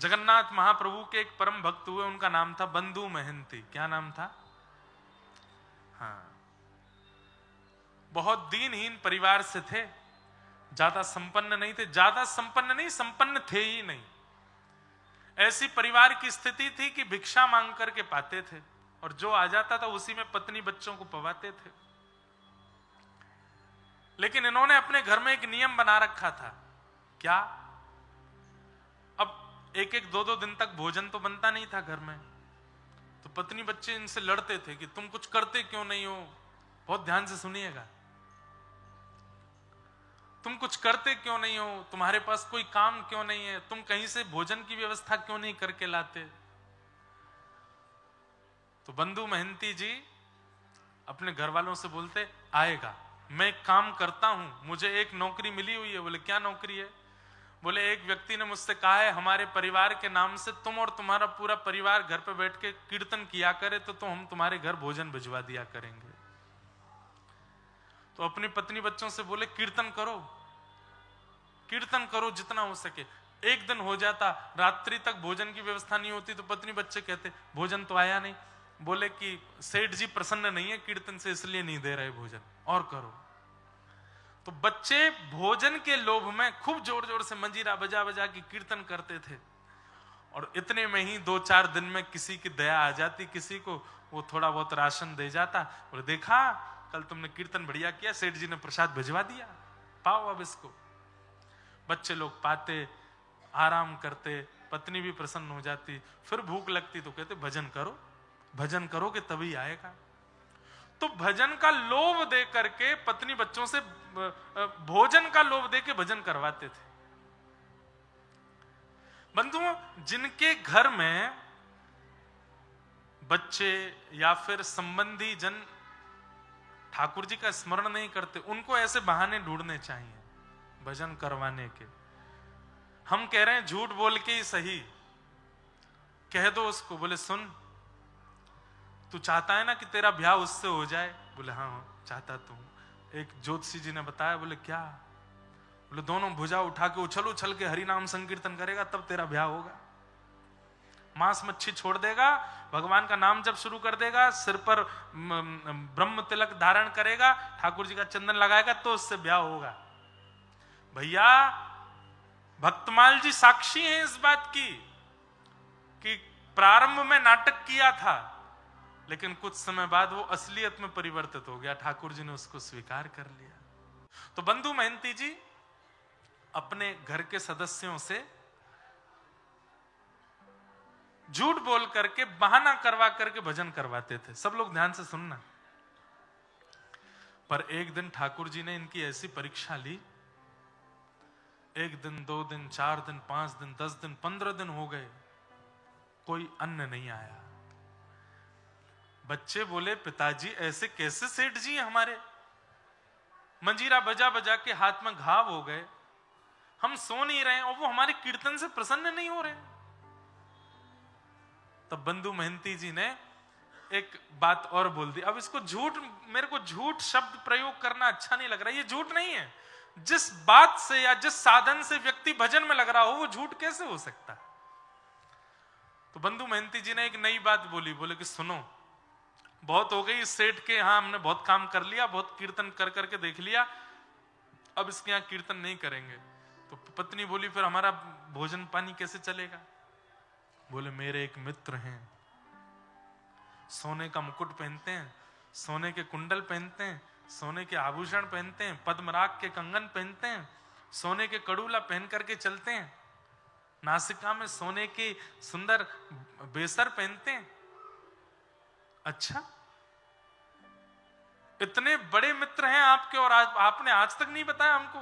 जगन्नाथ महाप्रभु के एक परम भक्त हुए, उनका नाम था बंधु महंती। क्या नाम था? हाँ, बहुत दीनहीन परिवार से थे, ज्यादा संपन्न नहीं थे, ज्यादा संपन्न नहीं, संपन्न थे ही नहीं। ऐसी परिवार की स्थिति थी कि भिक्षा मांग करके पाते थे, और जो आ जाता था उसी में पत्नी बच्चों को पवाते थे। लेकिन इन्होंने अपने घर में एक नियम बना रखा था। क्या? अब एक एक दो दो दिन तक भोजन तो बनता नहीं था घर में, तो पत्नी बच्चे इनसे लड़ते थे कि तुम कुछ करते क्यों नहीं हो। बहुत ध्यान से सुनिएगा, तुम कुछ करते क्यों नहीं हो, तुम्हारे पास कोई काम क्यों नहीं है, तुम कहीं से भोजन की व्यवस्था क्यों नहीं करके लाते। तो बंधु महंती जी अपने घर वालों से बोलते, आएगा, मैं एक काम करता हूं, मुझे एक नौकरी मिली हुई है। बोले क्या नौकरी है? बोले एक व्यक्ति ने मुझसे कहा है हमारे परिवार के नाम से तुम और तुम्हारा पूरा परिवार घर पे बैठ के कीर्तन किया करे तो हम तुम्हारे घर भोजन भिजवा दिया करेंगे। तो अपनी पत्नी बच्चों से बोले कीर्तन करो, कीर्तन करो जितना हो सके। एक दिन हो जाता, रात्रि तक भोजन की व्यवस्था नहीं होती, तो पत्नी बच्चे कहते भोजन तो आया नहीं। बोले कि सेठ जी प्रसन्न नहीं है कीर्तन से, इसलिए नहीं दे रहे भोजन, और करो। तो बच्चे भोजन के लोभ में खूब जोर जोर से मंजीरा बजा बजा के कीर्तन करते थे, और इतने में ही 2-4 दिन में किसी की दया आ जाती, किसी को वो थोड़ा बहुत राशन दे जाता। और देखा कल तुमने कीर्तन बढ़िया किया, सेठ जी ने प्रसाद भिजवा दिया, पाओ अब इसको। बच्चे लोग पाते, आराम करते, पत्नी भी प्रसन्न हो जाती। फिर भूख लगती तो कहते भजन करो, भजन करोगे तभी आएगा। तो भजन का लोभ दे करके पत्नी बच्चों से भोजन का लोभ दे के भजन करवाते थे। बंधुओं, जिनके घर में बच्चे या फिर संबंधी जन ठाकुर जी का स्मरण नहीं करते, उनको ऐसे बहाने ढूंढने चाहिए भजन करवाने के। हम कह रहे हैं झूठ बोल के ही सही, कह दो उसको, बोले सुन तू चाहता है ना कि तेरा ब्याह उससे हो जाए? बोले हाँ चाहता तो हूं। एक ज्योतिषी जी ने बताया। बोले क्या? बोले दोनों भुजा उठा के उछल उछल के हरि नाम संकीर्तन करेगा तब तेरा ब्याह होगा। मांस मच्छी छोड़ देगा, भगवान का नाम जब शुरू कर देगा, सिर पर ब्रह्म तिलक धारण करेगा, ठाकुर जी का चंदन लगाएगा, तो उससे ब्याह होगा। भैया भक्तमाल जी साक्षी हैं इस बात की कि प्रारंभ में नाटक किया था, लेकिन कुछ समय बाद वो असलियत में परिवर्तित हो गया, ठाकुर जी ने उसको स्वीकार कर लिया। तो बंधु महंती जी अपने घर के सदस्यों से झूठ बोल करके, बहाना करवा करके भजन करवाते थे। सब लोग ध्यान से सुनना। पर एक दिन ठाकुर जी ने इनकी ऐसी परीक्षा ली, 1 दिन 2 दिन 4 दिन 5 दिन 10 दिन 15 दिन हो गए, कोई अन्न नहीं आया। बच्चे बोले पिताजी ऐसे कैसे सेठ जी हमारे, मंजीरा बजा बजा के हाथ में घाव हो गए, हम सो नहीं रहे और वो हमारे कीर्तन से प्रसन्न नहीं हो रहे। तब बंधु महंती जी ने एक बात और बोल दी। अब इसको झूठ, मेरे को झूठ शब्द प्रयोग करना अच्छा नहीं लग रहा, ये झूठ नहीं है। जिस बात से या जिस साधन से व्यक्ति भजन में लग रहा हो वो झूठ कैसे हो सकता? तो बंधु महंती जी ने एक नई बात बोली। बोले कि सुनो, बहुत हो गई इस सेठ के यहां, हमने बहुत काम कर लिया, बहुत कीर्तन कर करके देख लिया, अब इसके यहां कीर्तन नहीं करेंगे। तो पत्नी बोली फिर हमारा भोजन पानी कैसे चलेगा? बोले मेरे एक मित्र हैं, सोने का मुकुट पहनते हैं, सोने के कुंडल पहनते हैं, सोने के आभूषण पहनते हैं, पद्मराग के कंगन पहनते हैं, सोने के कड़ूला पहन करके चलते हैं, नासिका में सोने की सुंदर बेसर पहनते हैं। अच्छा, इतने बड़े मित्र हैं आपके और आपने आज तक नहीं बताया हमको,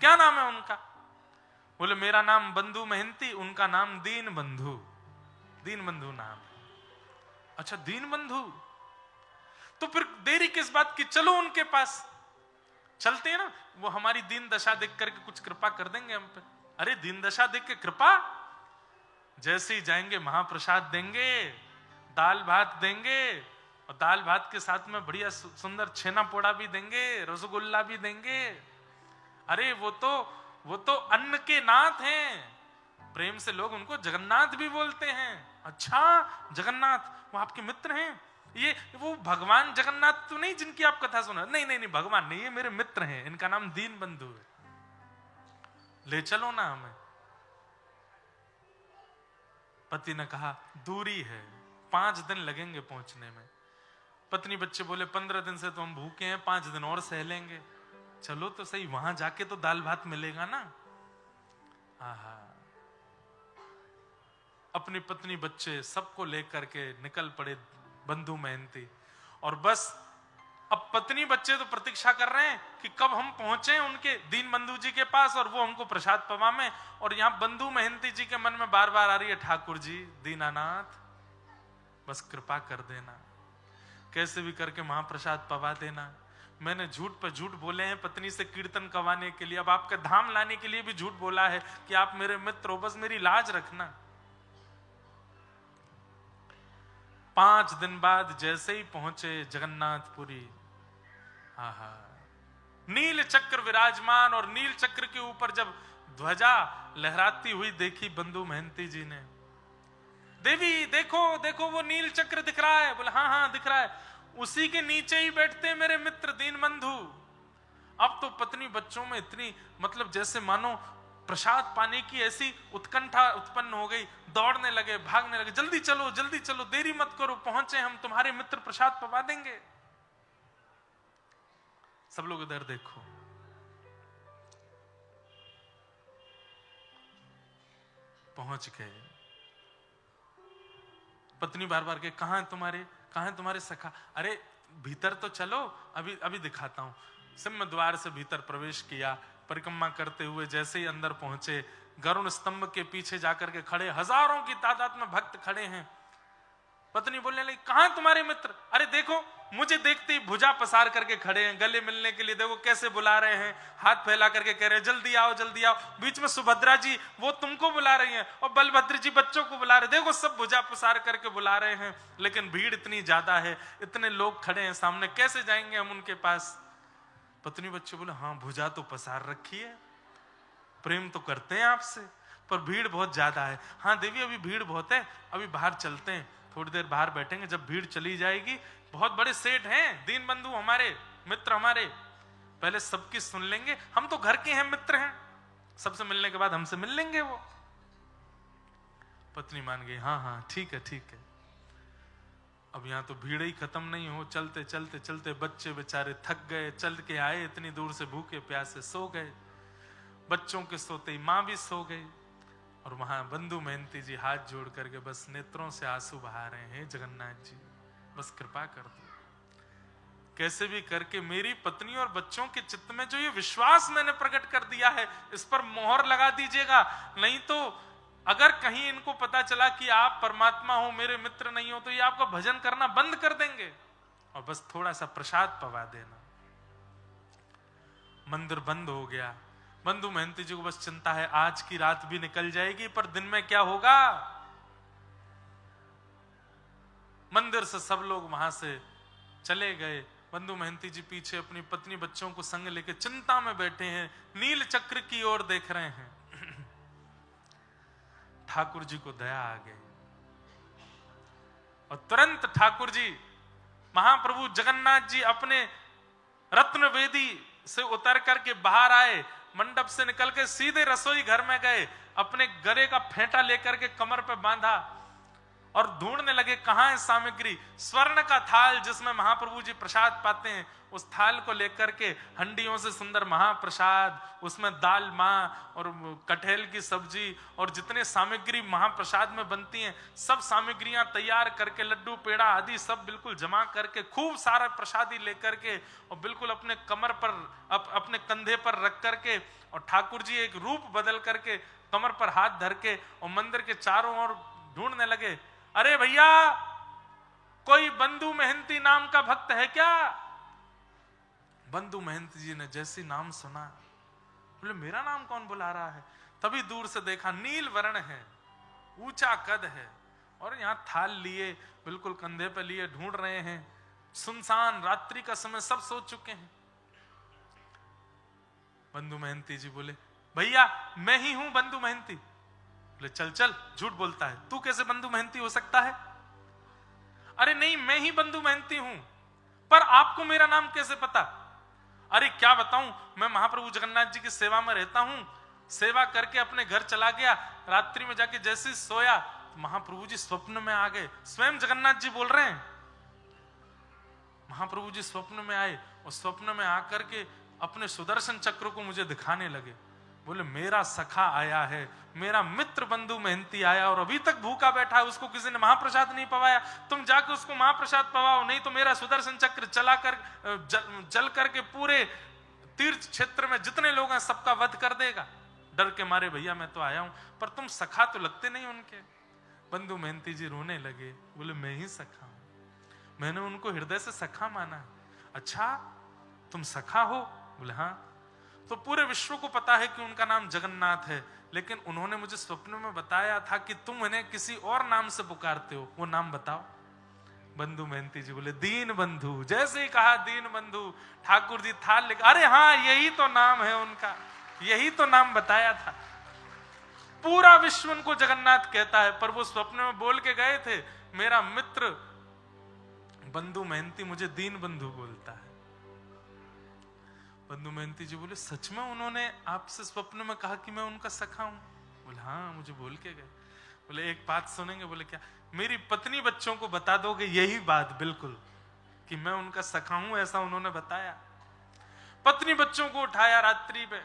क्या नाम है उनका? बोले मेरा नाम बंधु महंती, उनका नाम दीन बंधु, दीन बंधु नाम। अच्छा दीन बंधु, तो फिर देरी किस बात की, चलो उनके पास चलते हैं ना, वो हमारी दीन दशा देख करके कुछ कृपा कर देंगे हम पे। अरे दीन दशा देख के कृपा? जैसे ही जाएंगे महाप्रसाद देंगे, दाल भात देंगे, और दाल भात के साथ में बढ़िया सुंदर छेना पोड़ा भी देंगे, रसगुल्ला भी देंगे। अरे वो तो अन्न के नाथ हैं, प्रेम से लोग उनको जगन्नाथ भी बोलते हैं। अच्छा जगन्नाथ, वो आपके मित्र हैं? ये वो भगवान जगन्नाथ तो नहीं जिनकी आप कथा सुना? नहीं नहीं नहीं, भगवान नहीं, ये मेरे मित्र हैं, इनका नाम दीन बंधु है, ले चलो ना हमें। पति ने कहा दूरी है, 5 दिन लगेंगे पहुंचने में। पत्नी बच्चे बोले 15 दिन से तो हम भूखे हैं, 5 दिन और सह लेंगे। चलो तो सही, वहां जाके तो दाल भात मिलेगा ना। आहा, अपनी पत्नी बच्चे सबको लेकर के निकल पड़े बंधु मेहनती। और बस अब पत्नी बच्चे तो प्रतीक्षा कर रहे हैं कि कब हम पहुंचे उनके दीन बंधु जी के पास और वो हमको प्रसाद पवा में। और यहां बंधु मेहनती जी के मन में बार बार आ रही है, ठाकुर जी दीनानाथ बस कृपा कर देना, कैसे भी करके महाप्रसाद पवा देना। मैंने झूठ पर झूठ बोले हैं पत्नी से कीर्तन कवाने के लिए, अब आपका धाम लाने के लिए भी झूठ बोला है कि आप मेरे मित्र हो, बस मेरी लाज रखना। 5 दिन बाद जैसे ही पहुंचे जगन्नाथपुरी, आहा, नील चक्र विराजमान, और नील चक्र के ऊपर जब ध्वजा लहराती हुई देखी बंधु मेहनती जी ने, देवी देखो देखो वो नील चक्र दिख रहा है। बोले हाँ हाँ दिख रहा है, उसी के नीचे ही बैठते मेरे मित्र दीन बंधु। अब तो पत्नी बच्चों में इतनी मतलब जैसे मानो प्रसाद पाने की ऐसी उत्कंठा उत्पन्न हो गई, दौड़ने लगे, भागने लगे, जल्दी चलो देरी मत करो, पहुंचे हम, तुम्हारे मित्र प्रसाद पवा देंगे। सब लोग इधर देखो, पहुंच गए। पत्नी बार बार के कहां है तुम्हारे सखा? अरे भीतर तो चलो, अभी अभी दिखाता हूं। सिंह द्वार से भीतर प्रवेश किया, परिक्रमा करते हुए जैसे ही अंदर पहुंचे, गरुण स्तंभ के पीछे जाकर के खड़े, हजारों की तादाद में भक्त खड़े हैं। पत्नी बोलने लगी कहां तुम्हारे मित्र? अरे देखो मुझे देखते ही भुजा पसार करके खड़े हैं, गले मिलने के लिए देखो कैसे बुला रहे हैं, हाथ फैला करके कह रहे हैं जल्दी आओ जल्दी आओ। बीच में सुभद्रा जी वो तुमको बुला रही हैं और बलभद्र जी बच्चों को बुला रहे, देखो सब भुजा पसार करके बुला रहे हैं, लेकिन भीड़ इतनी ज्यादा है, इतने लोग खड़े हैं सामने, कैसे जाएंगे हम उनके पास? पत्नी बच्चे बोले हाँ भुजा तो पसार रखी है, प्रेम तो करते हैं आपसे, पर भीड़ बहुत ज्यादा है। हाँ देवी अभी भीड़ बहुत है, अभी बाहर चलते हैं, थोड़ी देर बाहर बैठेंगे, जब भीड़ चली जाएगी, बहुत बड़े सेठ हैं दीन बंधु हमारे मित्र, हमारे पहले सबकी सुन लेंगे, हम तो घर के हैं मित्र हैं, सबसे मिलने के बाद हमसे मिल लेंगे वो। पत्नी मान गई हाँ हाँ ठीक है ठीक है। अब यहां तो भीड़ ही खत्म नहीं हो, चलते चलते चलते बच्चे बेचारे थक गए, चल के आए इतनी दूर से, भूखे प्यासे सो गए, बच्चों के सोते ही मां भी सो गई। और वहां बंधु मेहनती जी हाथ जोड़ करके बस नेत्रों से आंसू बहा रहे हैं, जगन्नाथ जी बस कृपा कर दो, कैसे भी करके मेरी पत्नी और बच्चों के चित्त में जो ये विश्वास मैंने प्रकट कर दिया है इस पर मोहर लगा दीजिएगा, नहीं तो अगर कहीं इनको पता चला कि आप परमात्मा हो, मेरे मित्र नहीं हो, तो ये आपका भजन करना बंद कर देंगे, और बस थोड़ा सा प्रसाद पवा देना। मंदिर बंद हो गया। बंधु मेहनती जी को बस चिंता है आज की रात भी निकल जाएगी, पर दिन में क्या होगा? मंदिर से सब लोग वहां से चले गए, बंधु मेहनती जी पीछे अपनी पत्नी बच्चों को संग लेके चिंता में बैठे हैं, नील चक्र की ओर देख रहे हैं। ठाकुर जी को दया आ गई और तुरंत ठाकुर जी महाप्रभु जगन्नाथ जी अपने रत्न वेदी से उतर करके बाहर आए, मंडप से निकल के सीधे रसोई घर में गए, अपने गले का फेंटा लेकर के कमर पे बांधा और ढूंढने लगे कहां है सामग्री। स्वर्ण का थाल जिसमें महाप्रभु जी प्रसाद पाते हैं, उस थाल को लेकर के हंडियों से सुंदर महाप्रसाद, उसमें दाल मां और कटहल की सब्जी और जितने सामग्री महाप्रसाद में बनती हैं सब सामग्रियां तैयार करके, लड्डू पेड़ा आदि सब बिल्कुल जमा करके खूब सारा प्रसादी लेकर के और बिल्कुल अपने कमर पर अपने कंधे पर रख करके, और ठाकुर जी एक रूप बदल करके कमर पर हाथ धर के और मंदिर के चारों ओर ढूंढने लगे, अरे भैया कोई बंधु मेहनती नाम का भक्त है क्या? बंधु मेहनती जी ने जैसी नाम सुना, बोले मेरा नाम कौन बुला रहा है? तभी दूर से देखा नील वर्ण है, ऊंचा कद है, और यहां थाल लिए बिल्कुल कंधे पे लिए ढूंढ रहे हैं। सुनसान रात्रि का समय, सब सो चुके हैं। बंधु मेहनती जी बोले भैया मैं ही हूं बंधु मेहनती, बोले चल चल, झूठ बोलता है, तू कैसे बंधु महंती हो सकता है? अरे नहीं, मैं ही बंधु महंती हूं, पर आपको मेरा नाम कैसे पता? अरे क्या बताऊं, मैं महाप्रभु जगन्नाथ जी की सेवा में रहता हूं, सेवा करके अपने घर चला गया, रात्रि में जाके जैसे सोया तो महाप्रभु जी स्वप्न में आ गए। स्वयं जगन्नाथ जी बोल रहे हैं, महाप्रभु जी स्वप्न में आए और स्वप्न में आकर के अपने सुदर्शन चक्र को मुझे दिखाने लगे। बोले मेरा सखा आया है, मेरा मित्र बंधु महंती आया और अभी तक भूखा बैठा है, उसको किसी ने महाप्रसाद नहीं पवाया, तुम जाके उसको महाप्रसाद पवाओ, नहीं तो मेरा सुदर्शन चक्र चला कर जल करके पूरे तीर्थ क्षेत्र में जितने लोग हैं सबका वध कर देगा। डर के मारे भैया मैं तो आया हूं, पर तुम सखा तो लगते नहीं उनके। बंधु महंती जी रोने लगे, बोले मैं ही सखा हूं, मैंने उनको हृदय से सखा माना। अच्छा तुम सखा हो? बोले हाँ। तो पूरे विश्व को पता है कि उनका नाम जगन्नाथ है, लेकिन उन्होंने मुझे स्वप्न में बताया था कि तुम इन्हें किसी और नाम से पुकारते हो, वो नाम बताओ। बंधु महंती जी बोले दीन बंधु। जैसे ही कहा दीन बंधु, ठाकुर जी थाल लेकर, अरे हाँ यही तो नाम है उनका, यही तो नाम बताया था। पूरा विश्व उनको जगन्नाथ कहता है, पर वो स्वप्न में बोल के गए थे मेरा मित्र बंधु महंती मुझे दीन बंधु बोलता है। बंधु महंती जी बोले सच में उन्होंने आपसे स्वप्न में कहा कि मैं उनका सखा हूं? बोले हाँ मुझे बोल के गए। बोले एक बात सुनेंगे? बोले क्या? मेरी पत्नी बच्चों को बता दोगे यही बात बिल्कुल कि मैं उनका सखा हूं, ऐसा उन्होंने बताया। पत्नी बच्चों को उठाया रात्रि में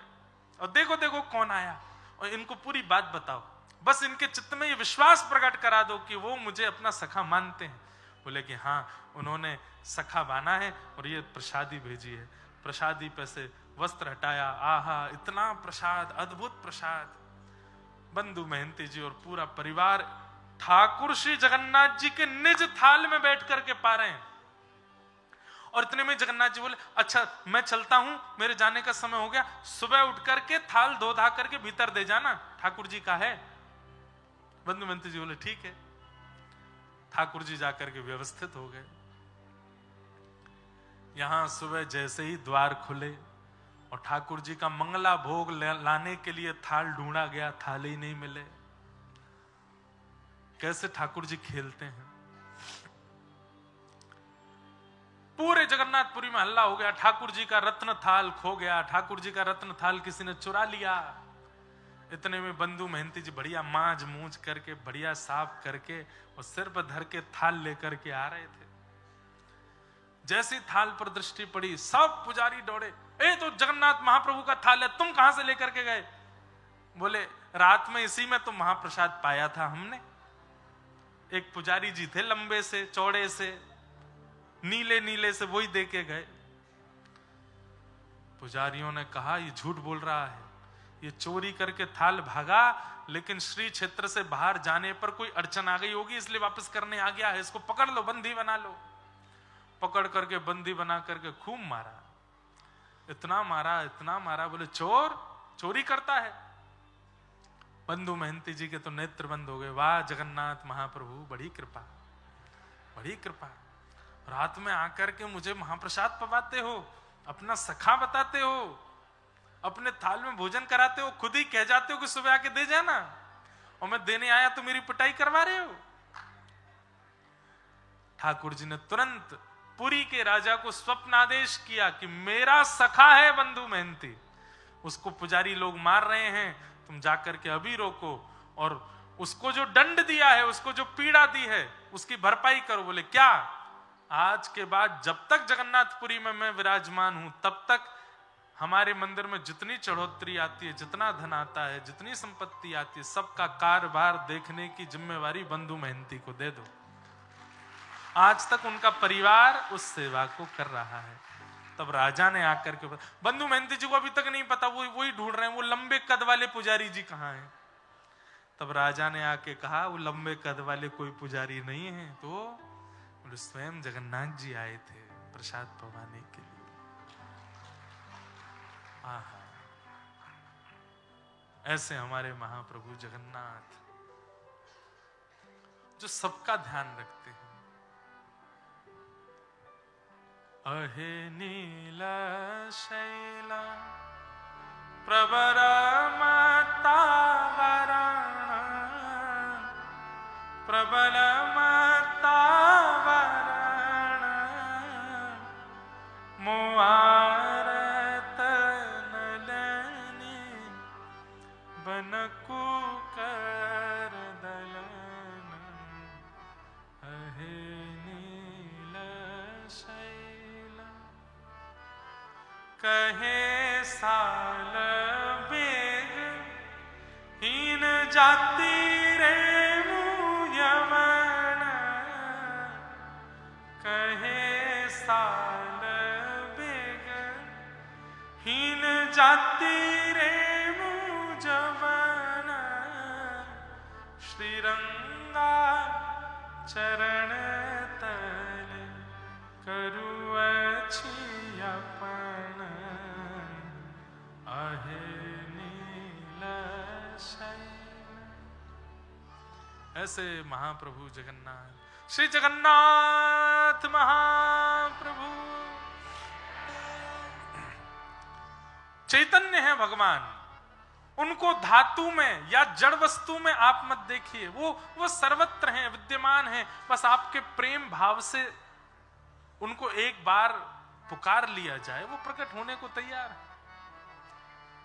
और देखो देखो कौन आया, और इनको पूरी बात बताओ, बस इनके चित्त में ये विश्वास प्रकट करा दो कि वो मुझे अपना सखा मानते हैं। बोले कि हाँ उन्होंने सखा माना है और ये प्रसादी भेजी है। प्रसादी पे से वस्त्र हटाया, आहा इतना प्रसाद, अद्भुत प्रसाद। बंधु महंती जी और पूरा परिवार ठाकुर श्री जगन्नाथ जी के निज थाल में बैठ करके पा रहे हैं। और इतने में जगन्नाथ जी बोले अच्छा मैं चलता हूं, मेरे जाने का समय हो गया, सुबह उठ करके थाल धो धा करके भीतर दे जाना, ठाकुर जी का है। बंधु महंती जी बोले ठीक है। ठाकुर जी जाकर के व्यवस्थित हो गए। यहां सुबह जैसे ही द्वार खुले और ठाकुर जी का मंगला भोग लाने के लिए थाल ढूंढा गया, थाल ही नहीं मिले। कैसे ठाकुर जी खेलते हैं। पूरे जगन्नाथपुरी में हल्ला हो गया, ठाकुर जी का रत्न थाल खो गया, ठाकुर जी का रत्न थाल किसी ने चुरा लिया। इतने में बंधु महंती जी बढ़िया मांज मूंज करके बढ़िया साफ करके और सिर पर धर के थाल लेकर के आ रहे थे। जैसी थाल पर दृष्टि पड़ी सब पुजारी दौड़े, ए तो जगन्नाथ महाप्रभु का थाल है, तुम कहां से लेकर के गए? बोले रात में इसी में तो महाप्रसाद पाया था हमने। एक पुजारी जी थे लंबे से चौड़े से नीले नीले से, वही दे के गए। पुजारियों ने कहा ये झूठ बोल रहा है, ये चोरी करके थाल भागा, लेकिन श्री क्षेत्र से बाहर जाने पर कोई अड़चन आ गई होगी इसलिए वापस करने आ गया है, इसको पकड़ लो, बंदी बना लो। पकड़ करके बंदी बना करके खूब मारा, इतना मारा, बोले चोर चोरी करता है। बंधु महंती जी के तो नेत्र बंद हो गए। वाह जगन्नाथ महाप्रभु, बड़ी कृपा, बड़ी कृपा। रात में आकर के मुझे महाप्रसाद पवाते हो, अपना सखा बताते हो, अपने थाल में भोजन कराते हो, खुद ही कह जाते हो कि सुबह आके दे जाना, और मैं देने आया तो मेरी पिटाई करवा रहे हो। ठाकुर जी ने तुरंत पुरी के राजा को स्वप्न आदेश किया कि मेरा सखा है बंधु महंती, उसको पुजारी लोग मार रहे हैं, तुम जाकर के अभी रोको और उसको जो दंड दिया है, उसको जो पीड़ा दी है, उसकी भरपाई करो। बोले क्या? आज के बाद जब तक जगन्नाथपुरी में मैं विराजमान हूं तब तक हमारे मंदिर में जितनी चढ़ोतरी आती है, जितना धन आता है, जितनी संपत्ति आती है, सबका कारभार देखने की जिम्मेवारी बंधु महंती को दे दो। आज तक उनका परिवार उस सेवा को कर रहा है। तब राजा ने आकर के, बंधु महंती जी को अभी तक नहीं पता, वो वही ढूंढ रहे हैं वो लंबे कद वाले पुजारी जी कहाँ हैं। तब राजा ने आके कहा वो लंबे कद वाले कोई पुजारी नहीं है, तो स्वयं जगन्नाथ जी आए थे प्रसाद पवाने के लिए। आहा, ऐसे हमारे महाप्रभु जगन्नाथ जो सबका ध्यान रखते हैं। अहे नीला शैला प्रवरा माता वरण प्रबल मतावरण मुआरत नलनी बनकु कर दलन अहे नील शैल कहे साल बेग हीन जाति रे मुयमन कहे साल बेग हीन जाति रे मुजमन श्रीरंगा चरण तल करु अपन आहे नील शैल। ऐसे महाप्रभु जगन्नाथ श्री जगन्नाथ महाप्रभु चैतन्य है भगवान। उनको धातु में या जड़ वस्तु में आप मत देखिए, वो सर्वत्र हैं, विद्यमान हैं। बस आपके प्रेम भाव से उनको एक बार पुकार लिया जाए, वो प्रकट होने को तैयार है।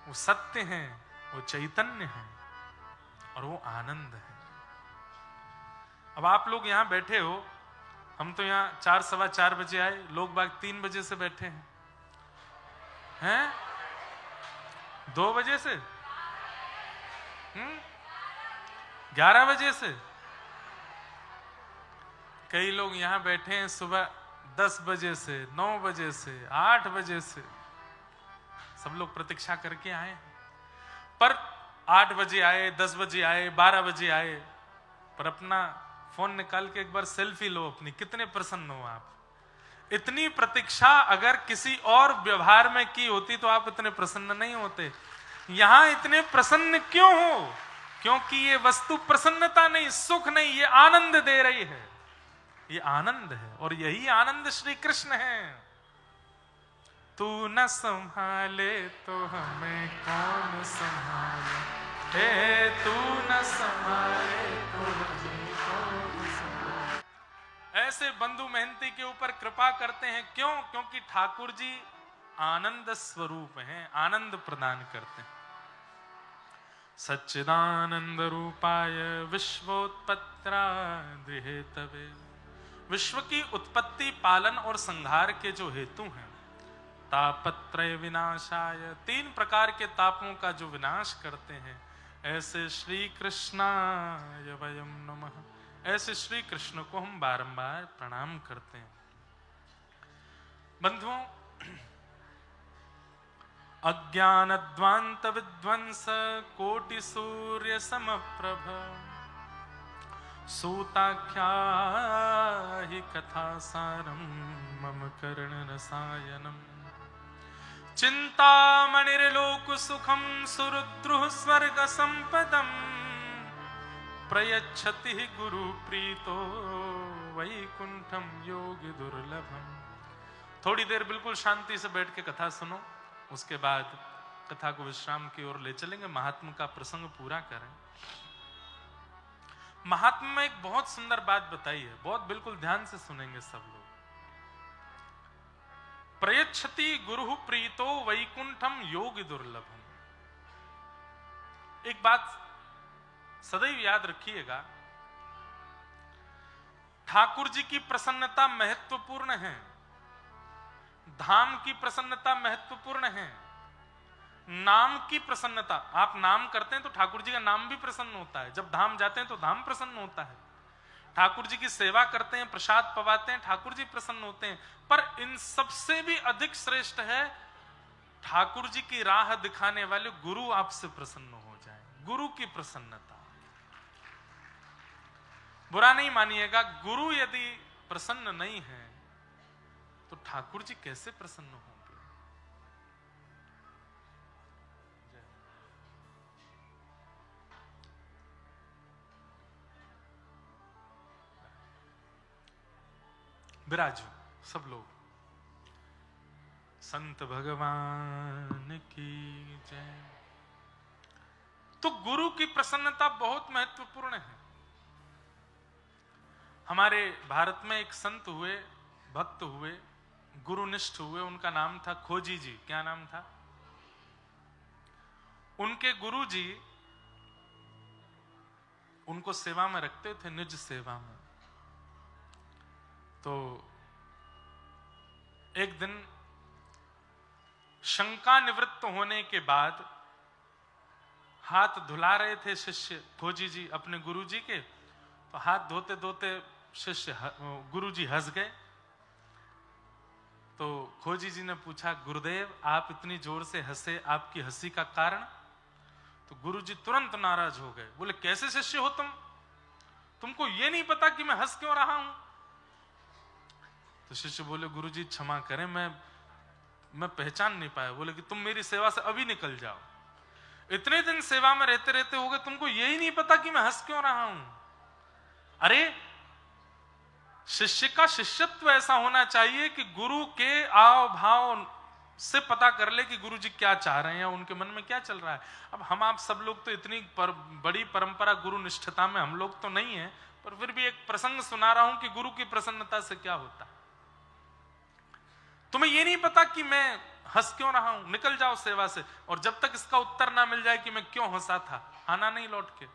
वो सत्य हैं, वो चैतन्य हैं और वो आनंद है। अब आप लोग यहां बैठे हो, हम तो यहां 4 सवा 4 बजे आए, लोग बाग 3 बजे से बैठे हैं 2 बजे से 11 बजे से। कई लोग यहां बैठे हैं सुबह 10 बजे से, 9 बजे से, 8 बजे से। सब लोग प्रतीक्षा करके आए, पर 8 बजे आए, 10 बजे आए, 12 बजे आए, पर अपना फोन निकाल के एक बार सेल्फी लो अपनी, कितने प्रसन्न हो आप। इतनी प्रतीक्षा अगर किसी और व्यवहार में की होती तो आप इतने प्रसन्न नहीं होते। यहां इतने प्रसन्न क्यों हो? क्योंकि ये वस्तु प्रसन्नता नहीं, सुख नहीं, ये आनंद दे रही है। ये आनंद है और यही आनंद श्री कृष्ण है। तू न संभाले तो हमें कौन संभाले, हे तू न संभाले तो हमें कौन संभाले। ऐसे बंधु मेहनती के ऊपर कृपा करते हैं। क्यों? क्योंकि ठाकुर जी आनंद स्वरूप हैं, आनंद प्रदान करते हैं। सच्चिदानंद रूपाय विश्वोत्पत्त्यादिहेतवे। विश्व की उत्पत्ति, पालन और संहार के जो हेतु हैं, तापत्रय विनाशाय, 3 प्रकार के तापों का जो विनाश करते हैं, ऐसे श्री कृष्णाय वयं नमः। ऐसे श्री कृष्ण को हम बारंबार प्रणाम करते हैं। बंधुओं, अज्ञानध्वांत विध्वंस कोटि सूर्य समप्रभ सूताख्याहि कथा सारम मम कर्ण रसायनम चिंतामणिर्लोक सुखम सुरुद्रुः स्वर्ग संपदम प्रयच्छति गुरु प्रीतो वैकुंठम योगी दुर्लभम। थोड़ी देर बिल्कुल शांति से बैठ के कथा सुनो, उसके बाद कथा को विश्राम की ओर ले चलेंगे। महात्मा का प्रसंग पूरा करें। महात्मा में एक बहुत सुंदर बात बताई है, बहुत बिल्कुल ध्यान से सुनेंगे सब लोग। प्रयच्छति गुरु प्रीतो वैकुंठम योगी दुर्लभम। एक बात सदैव याद रखिएगा, ठाकुर जी की प्रसन्नता महत्वपूर्ण है, धाम की प्रसन्नता महत्वपूर्ण है, नाम की प्रसन्नता। आप नाम करते हैं तो ठाकुर जी का नाम भी प्रसन्न होता है, जब धाम जाते हैं तो धाम प्रसन्न होता है। ठाकुर जी की सेवा करते हैं, प्रसाद पवाते हैं, ठाकुर जी प्रसन्न होते हैं। पर इन सबसे भी अधिक श्रेष्ठ है ठाकुर जी की राह दिखाने वाले गुरु आपसे प्रसन्न हो जाए, गुरु की प्रसन्नता। बुरा नहीं मानिएगा, गुरु यदि प्रसन्न नहीं है तो ठाकुर जी कैसे प्रसन्न होंगे? विराजो सब लोग। संत भगवान की जय। तो गुरु की प्रसन्नता बहुत महत्वपूर्ण है। हमारे भारत में एक संत हुए, भक्त हुए, गुरुनिष्ठ हुए, उनका नाम था खोजी जी। क्या नाम था? उनके गुरु जी उनको सेवा में रखते थे, निज सेवा में। तो एक दिन शंका निवृत्त होने के बाद हाथ धुला रहे थे शिष्य खोजी जी अपने गुरु जी के, तो हाथ धोते धोते शिष्य गुरु जी हंस गए। तो खोजी जी ने पूछा, गुरुदेव आप इतनी जोर से हंसे, आपकी हंसी का कारण? तो गुरु जी तुरंत नाराज हो गए, बोले कैसे शिष्य हो तुम, तुमको ये नहीं पता कि मैं हंस क्यों रहा हूं? तो शिष्य बोले, गुरु जी क्षमा करें, मैं पहचान नहीं पाया। बोले कि तुम मेरी सेवा से अभी निकल जाओ, इतने दिन सेवा में रहते रहते हो गए, तुमको यही नहीं पता कि मैं हंस क्यों रहा हूं? अरे शिष्य का शिष्यत्व ऐसा होना चाहिए कि गुरु के आव भाव से पता कर ले कि गुरु जी क्या चाह रहे हैं, उनके मन में क्या चल रहा है। अब हम आप सब लोग तो इतनी बड़ी परंपरा गुरु निष्ठता में हम लोग तो नहीं है, पर फिर भी एक प्रसंग सुना रहा हूं कि गुरु की प्रसन्नता से क्या होता है। तुम्हें ये नहीं पता कि मैं हंस क्यों रहा हूं, निकल जाओ सेवा से। और जब तक इसका उत्तर ना मिल जाए कि मैं क्यों हंसा था, आना नहीं लौट के।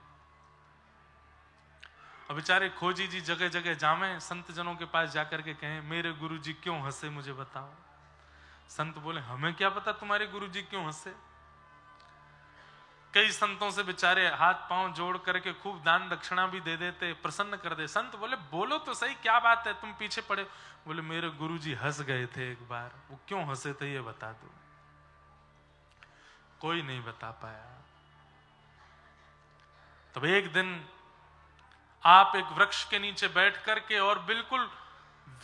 अब बेचारे खोजी जी जगह जगह जामे, संत जनों के पास जाकर के कहें, मेरे गुरु जी क्यों हंसे, मुझे बताओ। संत बोले, हमें क्या पता तुम्हारे गुरु जी क्यों हंसे। कई संतों से बेचारे हाथ पांव जोड़ करके खूब दान दक्षिणा भी दे देते, प्रसन्न कर दे। संत बोले, बोलो तो सही क्या बात है, तुम पीछे पड़े। बोले, मेरे गुरु जी हंस गए थे एक बार, वो क्यों हंसे थे ये बता दो। कोई नहीं बता पाया। तब एक दिन आप एक वृक्ष के नीचे बैठ करके और बिल्कुल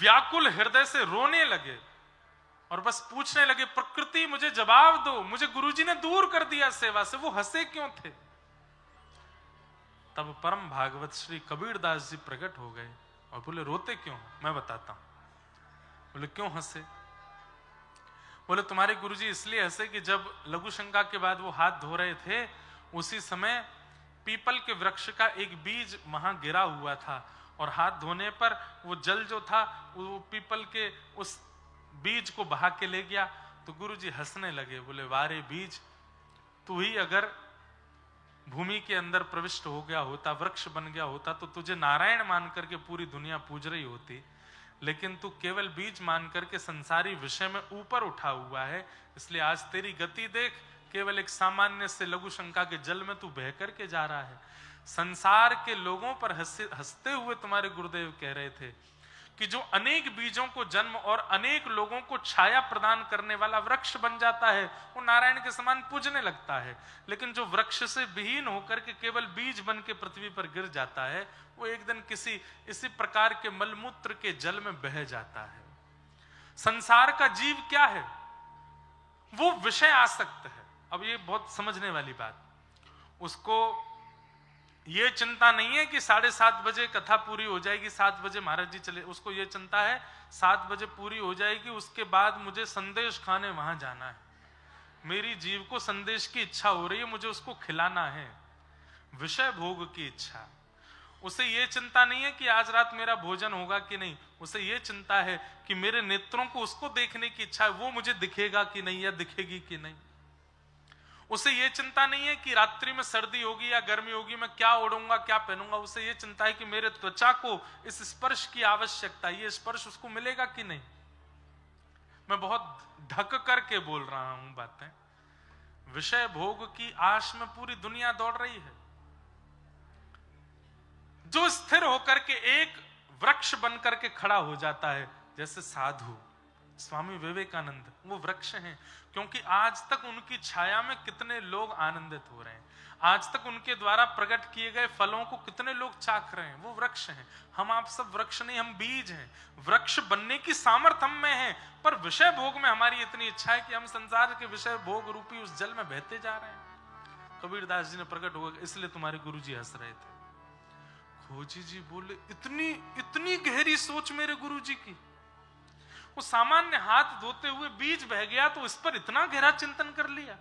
व्याकुल हृदय से रोने लगे और बस पूछने लगे, प्रकृति मुझे जवाब दो, मुझे गुरुजी ने दूर कर दिया सेवा से, वो हंसे क्यों थे। तब परम भागवत श्री कबीरदास जी प्रकट हो गए और बोले, रोते क्यों, मैं बताता हूं। बोले, क्यों हंसे? बोले, तुम्हारे गुरुजी इसलिए हंसे कि जब लघु शंका के बाद वो हाथ धो रहे थे, उसी समय पीपल के वृक्ष का एक बीज वहां गिरा हुआ था और हाथ धोने पर वो जल जो था वो पीपल के उस बीज को बहा के ले गया। तो गुरुजी हंसने लगे, बोले, वारे बीज, तू ही अगर भूमि के अंदर प्रविष्ट हो गया होता, वृक्ष बन गया होता, तो तुझे नारायण मान करके पूरी दुनिया पूज रही होती, लेकिन तू केवल बीज मान करके संसारी विषय में ऊपर उठा हुआ है, इसलिए आज तेरी गति देख, केवल एक सामान्य से लघु शंका के जल में तू बह करके जा रहा है। संसार के लोगों पर हंसते हुए तुम्हारे गुरुदेव कह रहे थे कि जो अनेक बीजों को जन्म और अनेक लोगों को छाया प्रदान करने वाला वृक्ष बन जाता है, वो नारायण के समान पूजने लगता है, लेकिन जो वृक्ष से विहीन होकर के केवल बीज बन के पृथ्वी पर गिर जाता है, वो एक दिन किसी इसी प्रकार के मलमूत्र के जल में बह जाता है। संसार का जीव क्या है? वो विषय आसक्त है। अब ये बहुत समझने वाली बात, उसको ये चिंता नहीं है कि 7:30 बजे कथा पूरी हो जाएगी, 7 बजे महाराज जी चले, उसको ये चिंता है 7 बजे पूरी हो जाएगी, उसके बाद मुझे संदेश खाने वहां जाना है, मेरी जीव को संदेश की इच्छा हो रही है, मुझे उसको खिलाना है, विषय भोग की इच्छा। उसे ये चिंता नहीं है कि आज रात मेरा भोजन होगा कि नहीं, उसे ये चिंता है कि मेरे नेत्रों को उसको देखने की इच्छा है, वो मुझे दिखेगा कि नहीं या दिखेगी कि नहीं। उसे ये चिंता नहीं है कि रात्रि में सर्दी होगी या गर्मी होगी, मैं क्या ओढ़ूंगा क्या पहनूंगा, उसे ये चिंता है कि मेरे त्वचा को इस स्पर्श की आवश्यकता, ये स्पर्श उसको मिलेगा कि नहीं। मैं बहुत ढक करके बोल रहा हूं बातें। विषय भोग की आश में पूरी दुनिया दौड़ रही है। जो स्थिर होकर के एक वृक्ष बनकर के खड़ा हो जाता है, जैसे साधु स्वामी विवेकानंद, वो वृक्ष हैं, क्योंकि आज तक उनकी छाया में कितने लोग आनंदित हो रहे हैं, आज तक उनके द्वारा प्रकट किए गए फलों को कितने लोग चाख रहे हैं, वो वृक्ष हैं। हम आप सब वृक्ष नहीं, हम बीज हैं। वृक्ष बनने की सामर्थ्य हम में है, पर विषय भोग में हमारी इतनी इच्छा है कि हम संसार के विषय भोग रूपी उस जल में बहते जा रहे हैं। कबीरदास जी ने प्रकट हुआ, इसलिए तुम्हारे गुरु जी हंस रहे थे। खोजी जी बोले, इतनी गहरी सोच मेरे गुरु जी की। वो सामान्य हाथ धोते हुए बीज बह गया तो इस पर इतना गहरा चिंतन कर लिया।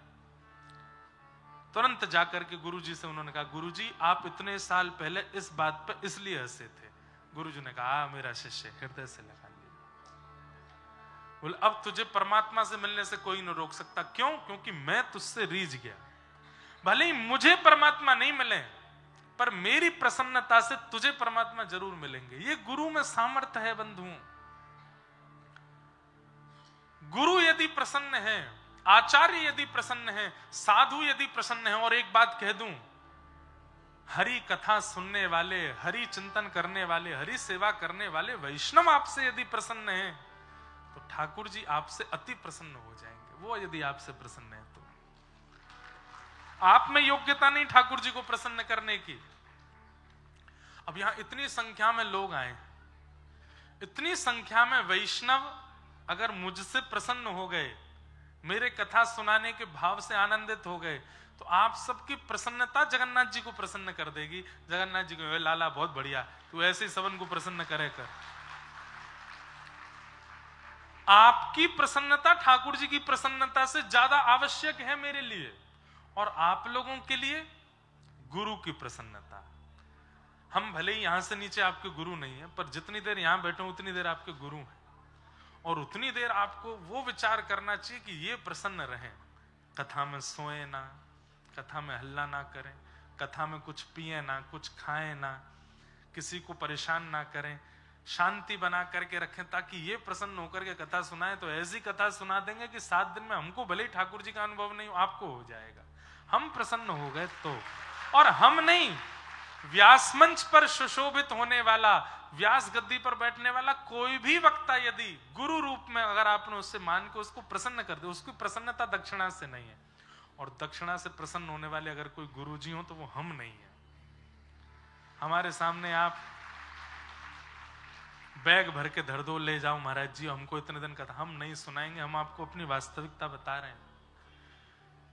तुरंत जाकर के गुरुजी से उन्होंने कहा, गुरुजी आप इतने साल पहले इस बात पर इसलिए हंसे थे, गुरुजी ने कहा मेरा शिष्य हृदय से लगा लिया। बोले अब तुझे परमात्मा से मिलने से कोई न रोक सकता। क्यों? क्योंकि मैं तुझसे रीझ गया। भले ही मुझे परमात्मा नहीं मिले पर मेरी प्रसन्नता से तुझे परमात्मा जरूर मिलेंगे। ये गुरु में सामर्थ्य है बंधु। गुरु यदि प्रसन्न है, आचार्य यदि प्रसन्न है, साधु यदि प्रसन्न है, और एक बात कह दूं, हरि कथा सुनने वाले, हरि चिंतन करने वाले, हरि सेवा करने वाले वैष्णव आपसे यदि प्रसन्न है तो ठाकुर जी आपसे अति प्रसन्न हो जाएंगे। वो यदि आपसे प्रसन्न है तो आप में योग्यता नहीं ठाकुर जी को प्रसन्न करने की। अब यहां इतनी संख्या में लोग आए, इतनी संख्या में वैष्णव अगर मुझसे प्रसन्न हो गए, मेरे कथा सुनाने के भाव से आनंदित हो गए, तो आप सबकी प्रसन्नता जगन्नाथ जी को प्रसन्न कर देगी। जगन्नाथ जी को लाला बहुत बढ़िया, तू ऐसे ही सबन को प्रसन्न करे कर। आपकी प्रसन्नता ठाकुर जी की प्रसन्नता से ज्यादा आवश्यक है मेरे लिए, और आप लोगों के लिए गुरु की प्रसन्नता। हम भले ही यहां से नीचे आपके गुरु नहीं है, पर जितनी देर यहां बैठे उतनी देर आपके गुरु हैं, और उतनी देर आपको वो विचार करना चाहिए कि ये प्रसन्न रहें। कथा में सोए ना, कथा में हल्ला ना करें, कथा में कुछ पिए ना, कुछ खाएं ना, किसी को परेशान ना करें, शांति बना करके रखें, ताकि ये प्रसन्न होकर के कथा सुनाए तो ऐसी कथा सुना देंगे कि 7 दिन में हमको भले ही ठाकुर जी का अनुभव नहीं, आपको हो जाएगा। हम प्रसन्न हो गए तो, और हम नहीं, व्यास मंच पर सुशोभित होने वाला, व्यास गद्दी पर बैठने वाला कोई भी वक्ता यदि गुरु रूप में अगर आपने उससे मान के उसको प्रसन्न कर दे, उसकी प्रसन्नता दक्षिणा से नहीं है। और दक्षिणा से प्रसन्न होने वाले अगर कोई गुरु जी हो तो वो हम नहीं है। हमारे सामने आप बैग भर के धर दो, ले जाओ महाराज जी हमको इतने दिन कथा, हम नहीं सुनाएंगे। हम आपको अपनी वास्तविकता बता रहे हैं।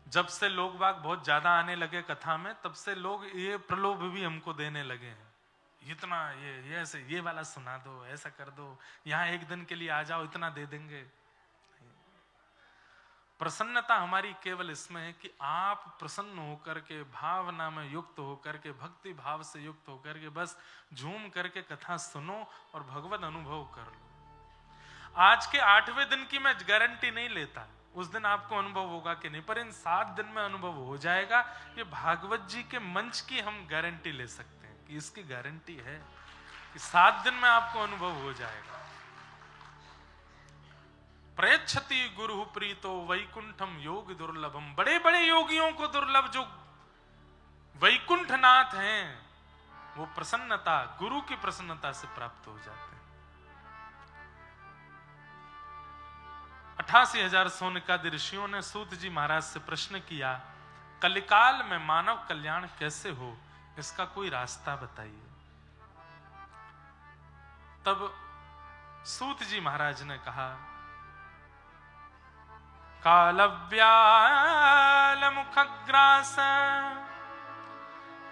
जब से लोग बाग बहुत ज्यादा आने लगे कथा में, तब से लोग ये प्रलोभ भी हमको देने लगे हैं, इतना ये ऐसे ये वाला सुना दो, ऐसा कर दो, यहां एक दिन के लिए आ जाओ, इतना दे देंगे। प्रसन्नता हमारी केवल इसमें है कि आप प्रसन्न होकर के, भावना में युक्त होकर के, भक्ति भाव से युक्त होकर के बस झूम करके कथा सुनो और भगवत अनुभव कर लो। आज के 8वें दिन की मैं गारंटी नहीं लेता उस दिन आपको अनुभव होगा कि नहीं, पर इन 7 दिन में अनुभव हो जाएगा। ये भागवत जी के मंच की हम गारंटी ले सकते हैं कि इसकी गारंटी है कि 7 दिन में आपको अनुभव हो जाएगा। प्रयच्छति गुरु प्रीतो वैकुंठम योग दुर्लभम। बड़े बड़े योगियों को दुर्लभ जो वैकुंठनाथ हैं, वो प्रसन्नता गुरु की प्रसन्नता से प्राप्त हो जाते हैं। 88,000 सोनकादि ऋषियों ने सूत जी महाराज से प्रश्न किया, कलिकाल में मानव कल्याण कैसे हो, इसका कोई रास्ता बताइए। तब सूत जी महाराज ने कहा, कालव्याल मुखग्रास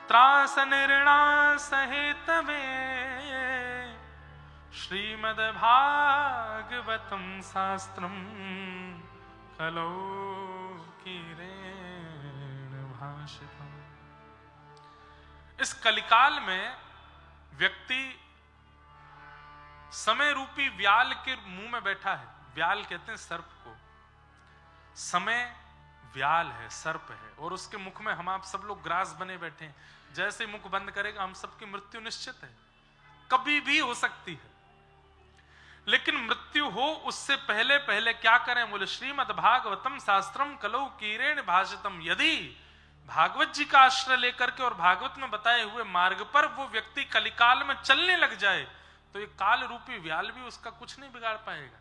त्रास निर्णास हेतवे श्रीमद्भागवतम शास्त्रम कलौ कीरेण भाषितम्। इस कलिकाल में व्यक्ति समय रूपी व्याल के मुंह में बैठा है। व्याल कहते हैं सर्प को। समय व्याल है, सर्प है, और उसके मुख में हम आप सब लोग ग्रास बने बैठे हैं। जैसे मुख बंद करेगा हम सबकी मृत्यु निश्चित है, कभी भी हो सकती है। लेकिन मृत्यु हो उससे पहले पहले क्या करें? बोले श्रीमद् भागवतम शास्त्रम कलौ कीरेण भाषितम। यदि भागवत जी का आश्रय लेकर के और भागवत में बताए हुए मार्ग पर वो व्यक्ति कलिकाल में चलने लग जाए तो ये काल रूपी व्याल भी उसका कुछ नहीं बिगाड़ पाएगा।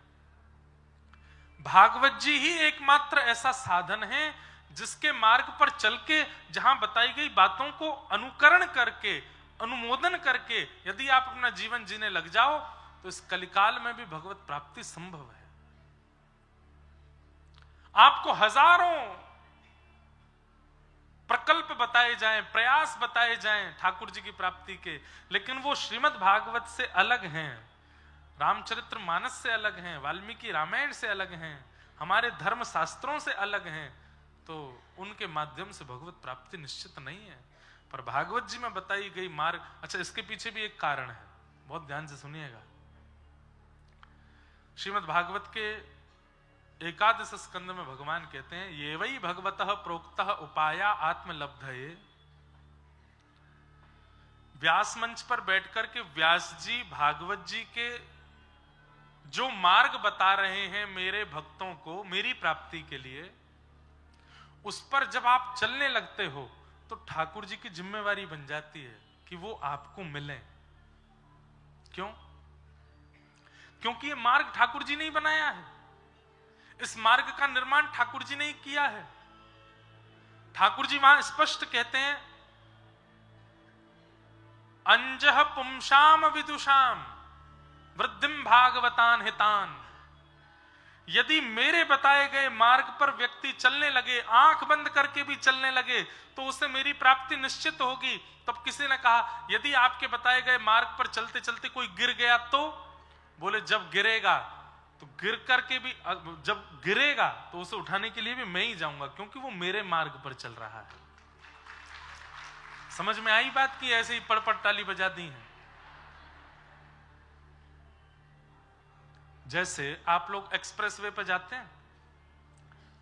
भागवत जी ही एकमात्र ऐसा साधन है जिसके मार्ग पर चल के जहां बताई गई बातों को अनुकरण करके, अनुमोदन करके यदि आप अपना जीवन जीने लग जाओ तो इस कलिकाल में भी भगवत प्राप्ति संभव है। आपको हजारों प्रकल्प बताए जाएं, प्रयास बताए जाएं ठाकुर जी की प्राप्ति के, लेकिन वो श्रीमद् भागवत से अलग हैं, रामचरित्र मानस से अलग हैं, वाल्मीकि रामायण से अलग हैं, हमारे धर्म शास्त्रों से अलग हैं, तो उनके माध्यम से भगवत प्राप्ति निश्चित नहीं है। पर भागवत जी में बताई गई मार्ग, अच्छा इसके पीछे भी एक कारण है। बहुत ध्यान से सुनिएगा। श्रीमद् भागवत के एकादश स्कंद में भगवान कहते हैं, ये वही भगवतः प्रोक्तः उपाया आत्मलब्धये। व्यास मंच पर बैठकर के व्यास जी भागवत जी के जो मार्ग बता रहे हैं मेरे भक्तों को मेरी प्राप्ति के लिए, उस पर जब आप चलने लगते हो तो ठाकुर जी की जिम्मेवारी बन जाती है कि वो आपको मिले। क्यों? क्योंकि ये मार्ग ठाकुर जी ने ही बनाया है। इस मार्ग का निर्माण ठाकुर जी ने ही किया है। ठाकुर जी वहां स्पष्ट कहते हैं, अंजह पुंसाम विदुषाम वृद्धिम भागवतान हितान। यदि मेरे बताए गए मार्ग पर व्यक्ति चलने लगे, आंख बंद करके भी चलने लगे, तो उसे मेरी प्राप्ति निश्चित होगी। तब किसी ने कहा, यदि आपके बताए गए मार्ग पर चलते चलते कोई गिर गया तो? बोले, जब गिरेगा तो गिर करके भी, जब गिरेगा तो उसे उठाने के लिए भी मैं ही जाऊंगा, क्योंकि वो मेरे मार्ग पर चल रहा है। समझ में आई बात की? ऐसे ही पड़ ताली बजा दी है। जैसे आप लोग एक्सप्रेस वे पर जाते हैं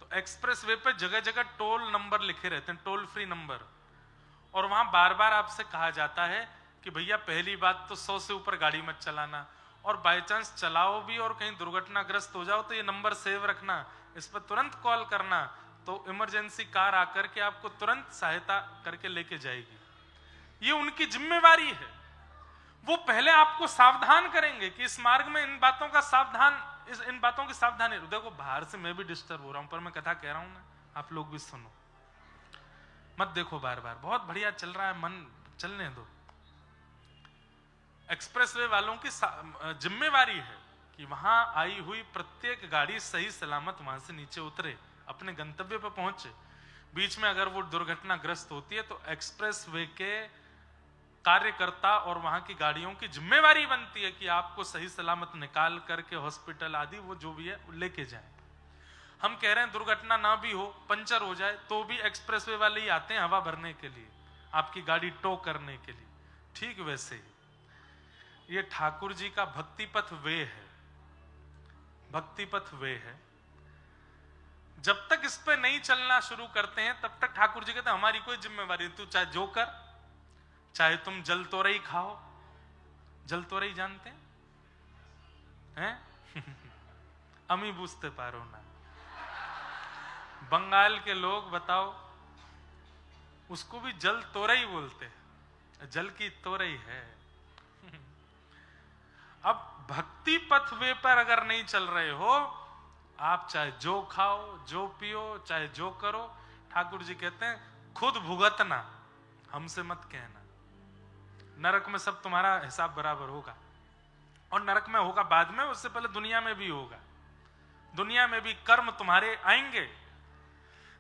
तो एक्सप्रेस वे पर जगह जगह टोल नंबर लिखे रहते हैं, टोल फ्री नंबर, और वहां बार बार आपसे कहा जाता है कि भैया पहली बात तो 100 से ऊपर गाड़ी मत चलाना, और बाय चांस चलाओ भी और कहीं दुर्घटनाग्रस्त हो जाओ तो ये नंबर सेव रखना, इस पर तुरंत कॉल करना, तो इमरजेंसी कार आकर के आपको तुरंत सहायता करके लेके जाएगी। ये उनकी जिम्मेवारी है। वो पहले आपको सावधान करेंगे कि इस मार्ग में इन बातों का सावधान, इन बातों की सावधानी। देखो, बाहर से मैं भी डिस्टर्ब हो रहा हूं, पर मैं कथा कह रहा हूं ना, आप लोग भी सुनो, मत देखो बार बार। बहुत बढ़िया चल रहा है, मन चलने दो। एक्सप्रेसवे वालों की जिम्मेवारी है कि वहां आई हुई प्रत्येक गाड़ी सही सलामत वहां से नीचे उतरे, अपने गंतव्य पर पहुंचे। बीच में अगर वो दुर्घटनाग्रस्त होती है तो एक्सप्रेसवे के कार्यकर्ता और वहां की गाड़ियों की जिम्मेवारी बनती है कि आपको सही सलामत निकाल करके हॉस्पिटल आदि वो जो भी है लेके जाए। हम कह रहे हैं दुर्घटना ना भी हो, पंचर हो जाए, तो भी एक्सप्रेसवे वाले ही आते हैं हवा भरने के लिए, आपकी गाड़ी टो करने के लिए। ठीक वैसे ही ये ठाकुर जी का भक्ति पथ वे है, भक्ति पथ वे है। जब तक इस पे नहीं चलना शुरू करते हैं तब तक ठाकुर जी कहते हैं हमारी कोई जिम्मेवारी नहीं, तू चाहे जो कर, चाहे तुम जल तोरई खाओ। जल तोरई जानते हैं? अमी बूझते पारो ना। बंगाल के लोग बताओ, उसको भी जल तोरई बोलते हैं, जल की तोरई है। अब भक्ति पथ वे पर अगर नहीं चल रहे हो, आप चाहे जो खाओ, जो पियो, चाहे जो करो, ठाकुर जी कहते हैं खुद भुगतना, हमसे मत कहना। नरक में सब तुम्हारा हिसाब बराबर होगा, और नरक में होगा बाद में, उससे पहले दुनिया में भी होगा। दुनिया में भी कर्म तुम्हारे आएंगे।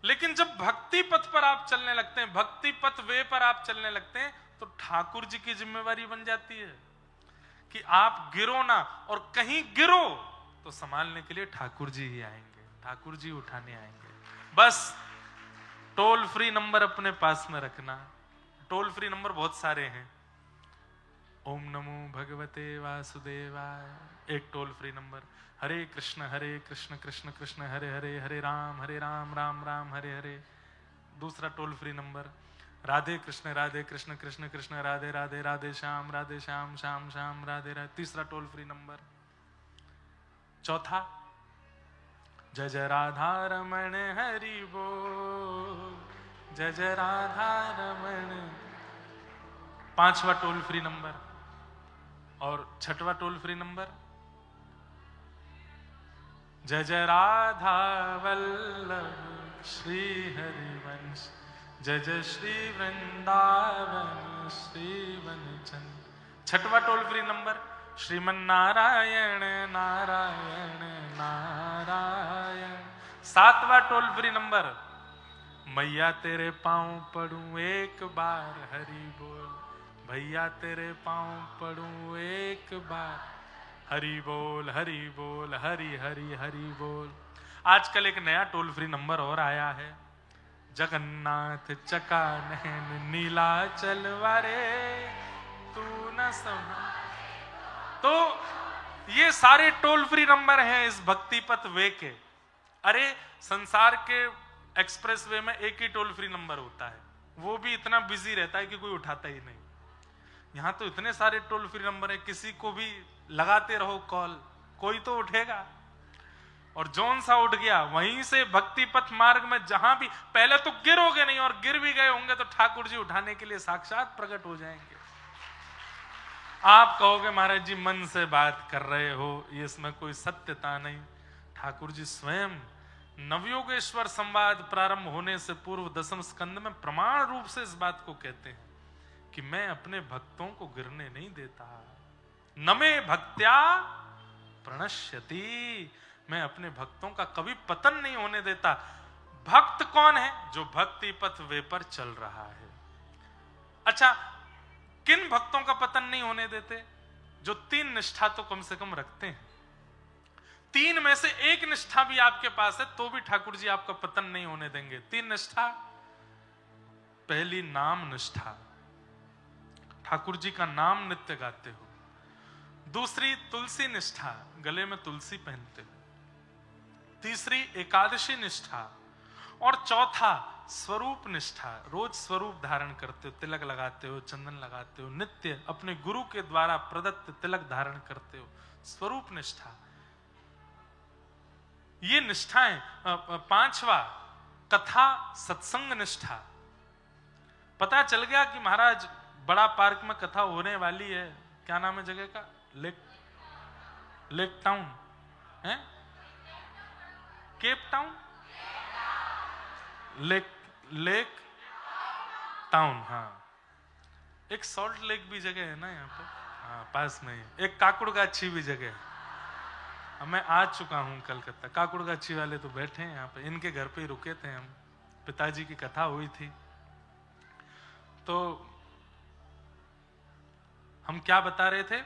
लेकिन जब भक्ति पथ पर आप चलने लगते हैं, भक्ति पथ वे पर आप चलने लगते हैं, तो ठाकुर जी की जिम्मेवारी बन जाती है कि आप गिरो ना, और कहीं गिरो तो संभालने के लिए ठाकुर जी ही आएंगे, ठाकुर जी उठाने आएंगे। बस टोल फ्री नंबर अपने पास में रखना। टोल फ्री नंबर बहुत सारे हैं। ओम नमो भगवते वासुदेवाय एक टोल फ्री नंबर, हरे कृष्ण कृष्ण कृष्ण हरे हरे, हरे राम राम राम हरे हरे दूसरा toll free number. Radhe Krishna Krishna Krishna Radhe Radhe, Radhe Shyam Shyam Shyam Radhe Radhe तीसरा टोल फ्री नंबर। चौथा जय जय राधा रमण हरि बोल, जय जय राधा रमण। पांचवा टोल फ्री नंबर। और छठवा टोल फ्री नंबर जय जय राधा वल्लभ श्री हरिवंश, जय जय श्री वृंदावन श्री वनचंद। छठवा toll free number Shriman Narayan Narayan Narayan. सातवा टोल फ्री नंबर मैया तेरे पांव पड़ूं एक बार हरि बोल, भैया तेरे पांव पड़ूं एक बार हरि बोल हरि हरि हरि बोल। आजकल एक नया टोल फ्री नंबर और आया है, जगन्नाथ चका नैन नीला चलवारे तू न समा। तो ये सारे टोल फ्री नंबर हैं इस भक्ति पथ वे के। अरे संसार के एक्सप्रेस वे में एक ही टोल फ्री नंबर होता है, वो भी इतना बिजी रहता है कि कोई उठाता ही नहीं। यहां तो इतने सारे टोल फ्री नंबर है, किसी को भी लगाते रहो कॉल, कोई तो उठेगा। और जौन सा उठ गया वहीं से भक्ति पथ मार्ग में जहां भी, पहले तो गिरोगे नहीं, और गिर भी गए होंगे तो ठाकुर जी उठाने के लिए साक्षात प्रकट हो जाएंगे। आप कहोगे महाराज जी मन से बात कर रहे हो, ये इसमें कोई सत्यता नहीं। ठाकुर जी स्वयं नवयोगेश्वर संवाद प्रारंभ होने से पूर्व 10वें स्कंद में प्रमाण रूप से इस बात को कहते हैं कि मैं अपने भक्तों को गिरने नहीं देता। न मे भक्त्या प्रणश्यति, मैं अपने भक्तों का कभी पतन नहीं होने देता। भक्त कौन है? जो भक्ति पथ वे पर चल रहा है। अच्छा, किन भक्तों का पतन नहीं होने देते? जो 3 निष्ठा तो कम से कम रखते हैं। 3 में से एक निष्ठा भी आपके पास है तो भी ठाकुर जी आपका पतन नहीं होने देंगे। 3 निष्ठा। पहली नाम निष्ठा, ठाकुर जी का नाम नित्य गाते हो। दूसरी तुलसी निष्ठा, गले में तुलसी पहनते हो। तीसरी एकादशी निष्ठा। और चौथा स्वरूप निष्ठा, रोज स्वरूप धारण करते हो, तिलक लगाते हो, चंदन लगाते हो, नित्य अपने गुरु के द्वारा प्रदत्त तिलक धारण करते हो, स्वरूप निष्ठा। ये निष्ठाएं। 5वां कथा सत्संग निष्ठा। पता चल गया कि महाराज बड़ा पार्क में कथा होने वाली है, क्या नाम है जगह का? लेक टाउन है, केप टाउन, लेक टाउन। हाँ, एक सॉल्ट लेक भी जगह है ना यहाँ पे, हाँ पास में ही। एक काकुड़गाछी भी जगह है। मैं आ चुका हूँ कलकत्ता। काकुड़गाछी वाले तो बैठे हैं यहाँ पे, इनके घर पे ही रुके थे हम, पिताजी की कथा हुई थी। तो हम क्या बता रहे थे?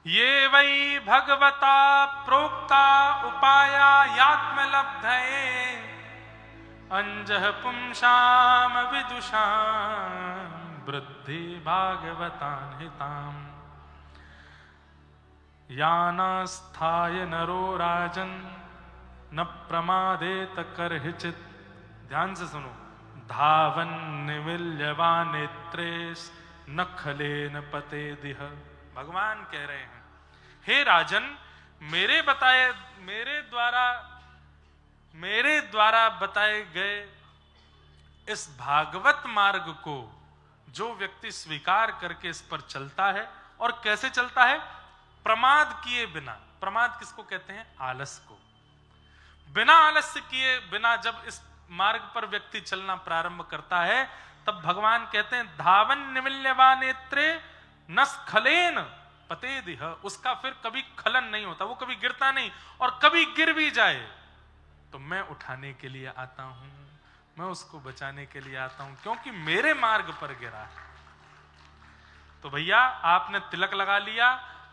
ये वै भगवता प्रोक्ता उपाया यात्मलब्धये अंजः पुंसाम विदुषाम वृद्धि भागवतान् हिताम् यानास्थाय नरो राजन न प्रमादेत करहिचित। ध्यान से सुनो। धावन निविल्यवा नेत्रेश न खलेन पते दिह। भगवान कह रहे हैं, हे राजन, मेरे द्वारा बताए गए इस भागवत मार्ग को जो व्यक्ति स्वीकार करके इस पर चलता है, और कैसे चलता है? प्रमाद किए बिना। प्रमाद किसको कहते हैं? आलस को। बिना आलस्य किए बिना जब इस मार्ग पर व्यक्ति चलना प्रारंभ करता है, तब भगवान कहते हैं धावन निमिल्यवा नेत्रे नस्खलेन पते दिह। उसका फिर कभी खलन नहीं होता, वो कभी गिरता नहीं, और कभी गिर भी जाए तो मैं उठाने के लिए आता हूं, मैं उसको बचाने के लिए आता हूं, क्योंकि मेरे मार्ग पर गिरा है। तो भैया, आपने तिलक लगा लिया,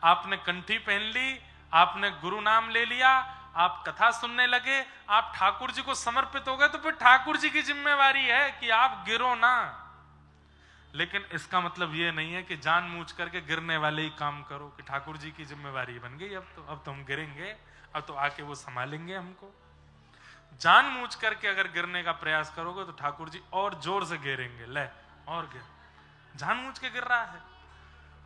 आपने कंठी पहन ली, आपने गुरु नाम ले लिया, आप कथा सुनने लगे, आप ठाकुर जी को समर्पित हो गए, तो फिर ठाकुर जी की जिम्मेवारी है कि आप गिरो ना। लेकिन इसका मतलब यह नहीं है कि जानबूझ करके गिरने वाले ही काम करो, कि ठाकुर जी की जिम्मेवारी बन गई अब तो हम गिरेंगे, अब तो आके वो संभालेंगे हमको। जानबूझ करके अगर गिरने का प्रयास करोगे तो ठाकुर जी और जोर से गिरेंगे, ले और गिर। जानबूझ के गिर रहा है।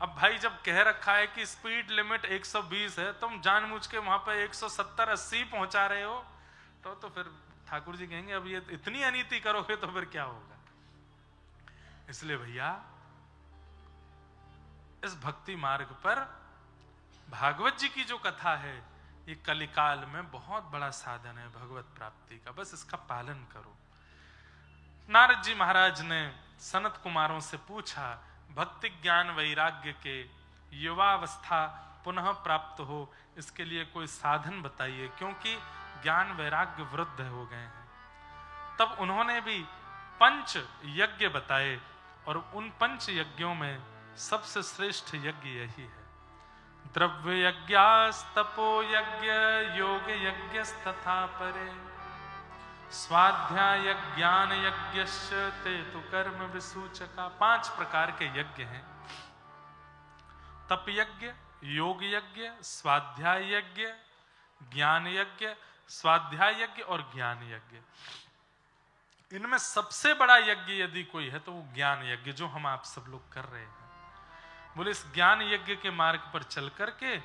अब भाई, जब कह रखा है कि स्पीड लिमिट 120 है, तुम जानबूझ के वहां पर 170-80 पहुंचा रहे हो, तो फिर ठाकुर जी कहेंगे अब ये इतनी अनीति करोगे तो फिर क्या होगा। इसलिए भैया, इस भक्ति मार्ग पर भागवत जी की जो कथा है, ये कलिकाल में बहुत बड़ा साधन है भगवत प्राप्ति का। बस इसका पालन करो। नारद जी महाराज ने सनत कुमारों से पूछा, भक्ति ज्ञान वैराग्य के युवावस्था पुनः प्राप्त हो, इसके लिए कोई साधन बताइए, क्योंकि ज्ञान वैराग्य वृद्ध हो गए हैं। तब उन्होंने भी 5 यज्ञ बताए, और उन 5 यज्ञों में सबसे श्रेष्ठ यज्ञ यही है। द्रव्य यज्ञास्तपो यज्ञ योग यज्ञस्तथा परे स्वाध्याय ज्ञान यज्ञश्च ते तु कर्म विसूचका। 5 प्रकार के यज्ञ हैं। तप यज्ञ योग यज्ञ, स्वाध्याय यज्ञ, ज्ञान यज्ञ, स्वाध्याय यज्ञ और ज्ञान यज्ञ। इनमें सबसे बड़ा यज्ञ यदि कोई है तो वो ज्ञान यज्ञ, जो हम आप सब लोग कर रहे हैं। बोले इस ज्ञान यज्ञ के मार्ग पर चल करके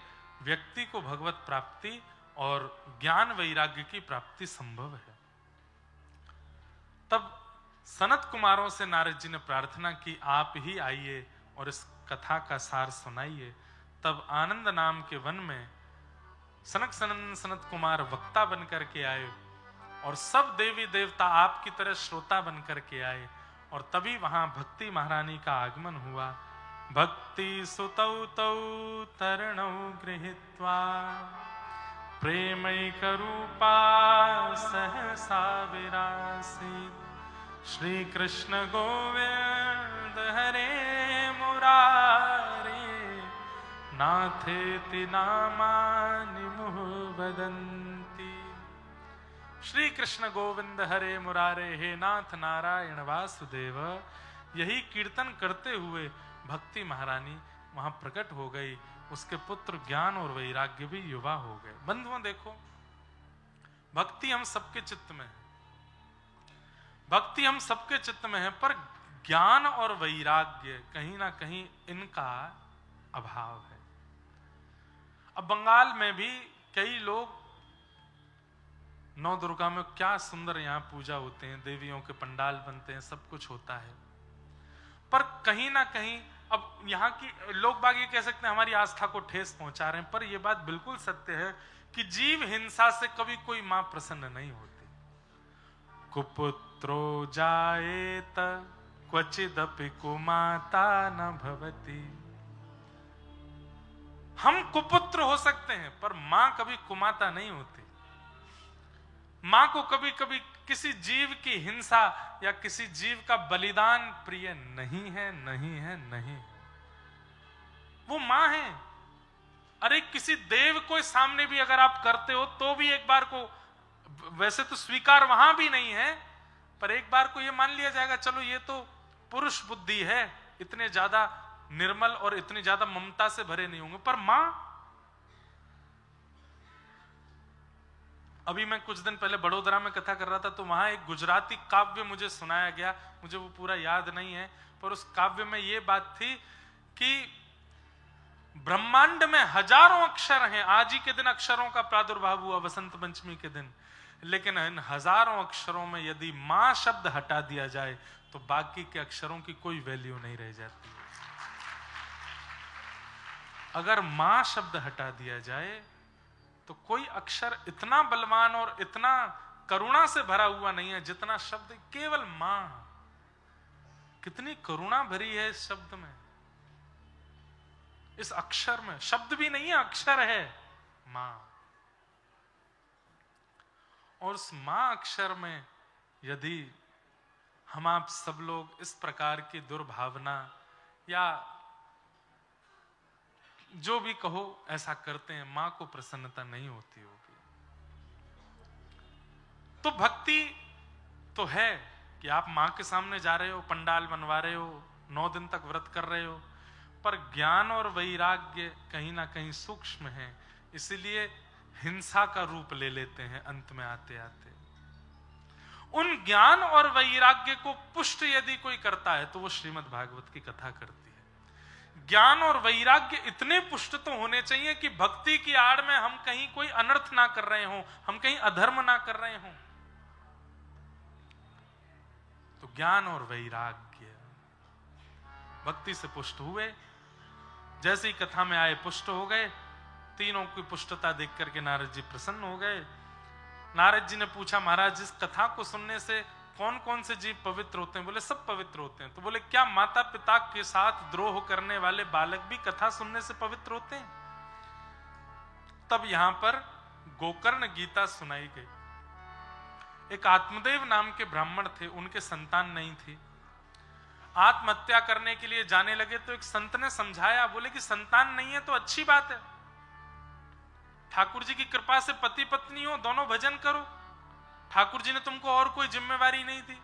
व्यक्ति को भगवत प्राप्ति और ज्ञान वैराग्य की प्राप्ति संभव है। तब सनत कुमारों से नारद जी ने प्रार्थना की, आप ही आइए और इस कथा का सार सुनाइए। तब आनंद नाम के वन में सनक सनंदन सनत कुमार वक्ता बन करके आए और सब देवी देवता आपकी तरह श्रोता बन करके आए और तभी वहां भक्ति महारानी का आगमन हुआ। भक्ति सुतौ तौ तरणौ गृहीत्वा प्रेमैक रूपा सहसा विरासीत्। श्री कृष्ण गोविंद हरे मुरारे नाथेति नामानि मुहुः वदन्ति। श्री कृष्ण गोविंद हरे मुरारे, हे नाथ नारायण वासुदेव, यही कीर्तन करते हुए भक्ति महारानी वहां प्रकट हो गई। उसके पुत्र ज्ञान और वैराग्य भी युवा हो गए। बंधुओं देखो, भक्ति हम सबके चित्त में है, भक्ति हम सबके चित्त में है, पर ज्ञान और वैराग्य कहीं ना कहीं इनका अभाव है। अब बंगाल में भी कई लोग नौ दुर्गा में क्या सुंदर यहाँ पूजा होते हैं, देवियों के पंडाल बनते हैं, सब कुछ होता है, पर कहीं ना कहीं अब यहाँ की लोग बाग ये कह सकते हैं हमारी आस्था को ठेस पहुंचा रहे हैं, पर यह बात बिल्कुल सत्य है कि जीव हिंसा से कभी कोई मां प्रसन्न नहीं होती। कुपुत्रो जायेत क्वचिदपि कुमाता न भवति। हम कुपुत्र हो सकते हैं पर मां कभी कुमाता नहीं होती। मां को कभी कभी किसी जीव की हिंसा या किसी जीव का बलिदान प्रिय नहीं है, नहीं है, नहीं है। वो मां है। अरे किसी देव को सामने भी अगर आप करते हो तो भी एक बार को, वैसे तो स्वीकार वहां भी नहीं है, पर एक बार को ये मान लिया जाएगा चलो ये तो पुरुष बुद्धि है, इतने ज्यादा निर्मल और इतनी ज्यादा ममता से भरे नहीं होंगे। पर मां, अभी मैं कुछ दिन पहले बड़ोदरा में कथा कर रहा था तो वहां एक गुजराती काव्य मुझे सुनाया गया, मुझे वो पूरा याद नहीं है, पर उस काव्य में ये बात थी कि ब्रह्मांड में हजारों अक्षर हैं। आज ही के दिन अक्षरों का प्रादुर्भाव हुआ वसंत पंचमी के दिन, लेकिन इन हजारों अक्षरों में यदि मां शब्द हटा दिया जाए तो बाकी के अक्षरों की कोई वैल्यू नहीं रह जाती। अगर मां शब्द हटा दिया जाए तो कोई अक्षर इतना बलवान और इतना करुणा से भरा हुआ नहीं है जितना शब्द केवल मां। कितनी करुणा भरी है इस शब्द में, इस अक्षर में। शब्द भी नहीं है, अक्षर है मां। और उस मां अक्षर में यदि हम आप सब लोग इस प्रकार की दुर्भावना या जो भी कहो ऐसा करते हैं, मां को प्रसन्नता नहीं होती होगी। तो भक्ति तो है कि आप मां के सामने जा रहे हो, पंडाल बनवा रहे हो, 9 दिन तक व्रत कर रहे हो, पर ज्ञान और वैराग्य कहीं ना कहीं सूक्ष्म है, इसलिए हिंसा का रूप ले लेते हैं अंत में आते आते। उन ज्ञान और वैराग्य को पुष्ट यदि कोई करता है तो वो श्रीमद् भागवत की कथा करती है। ज्ञान और वैराग्य इतने पुष्ट तो होने चाहिए कि भक्ति की आड़ में हम कहीं कोई अनर्थ ना कर रहे हो, हम कहीं अधर्म ना कर रहे हो। तो ज्ञान और वैराग्य भक्ति से पुष्ट हुए, जैसे ही कथा में आए पुष्ट हो गए। तीनों की पुष्टता देख करके नारद जी प्रसन्न हो गए। नारद जी ने पूछा, महाराज इस कथा को सुनने से कौन कौन से जीव पवित्र होते हैं? बोले सब पवित्र होते हैं। तो बोले क्या माता पिता के साथ द्रोह करने वाले बालक भी कथा सुनने से पवित्र होते हैं? तब यहां पर गोकर्ण गीता सुनाई गई। एक आत्मदेव नाम के ब्राह्मण थे, उनके संतान नहीं थी। आत्महत्या करने के लिए जाने लगे तो एक संत ने समझाया, बोले कि संतान नहीं है तो अच्छी बात है, ठाकुर जी की कृपा से पति पत्नी हो, दोनों भजन करो, ठाकुर जी ने तुमको और कोई जिम्मेवारी नहीं दी।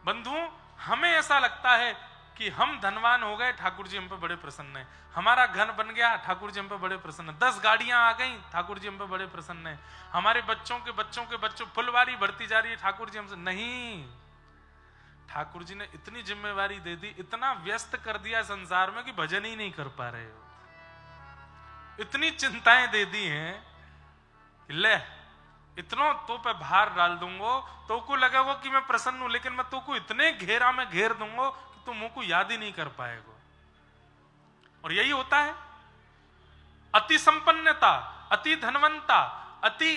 बंधुओं, हमें ऐसा लगता है कि हम धनवान हो गए, ठाकुर जी हम पे बड़े प्रसन्न हैं। हमारा घर बन गया, ठाकुर जी हम पे बड़े प्रसन्न हैं। 10 गाड़ियां आ गई, ठाकुर जी हम पे बड़े प्रसन्न हैं। हमारे बच्चों के बच्चों के बच्चों फुलवारी बढ़ती जा रही है, ठाकुर जी हमसे नहीं। ठाकुर जी ने इतनी जिम्मेवारी दे दी, इतना व्यस्त कर दिया संसार में कि भजन ही नहीं कर पा रहे हो। इतनी चिंताएं दे दी हैं, ले इतना तो पे भार डाल दूंगा तो को लगेगा कि मैं प्रसन्न हूं, लेकिन मैं तो को इतने घेरा में घेर दूंगा कि तुम मुझको याद ही नहीं कर पाएगा। और यही होता है, अति संपन्नता, अति धनवंता, अति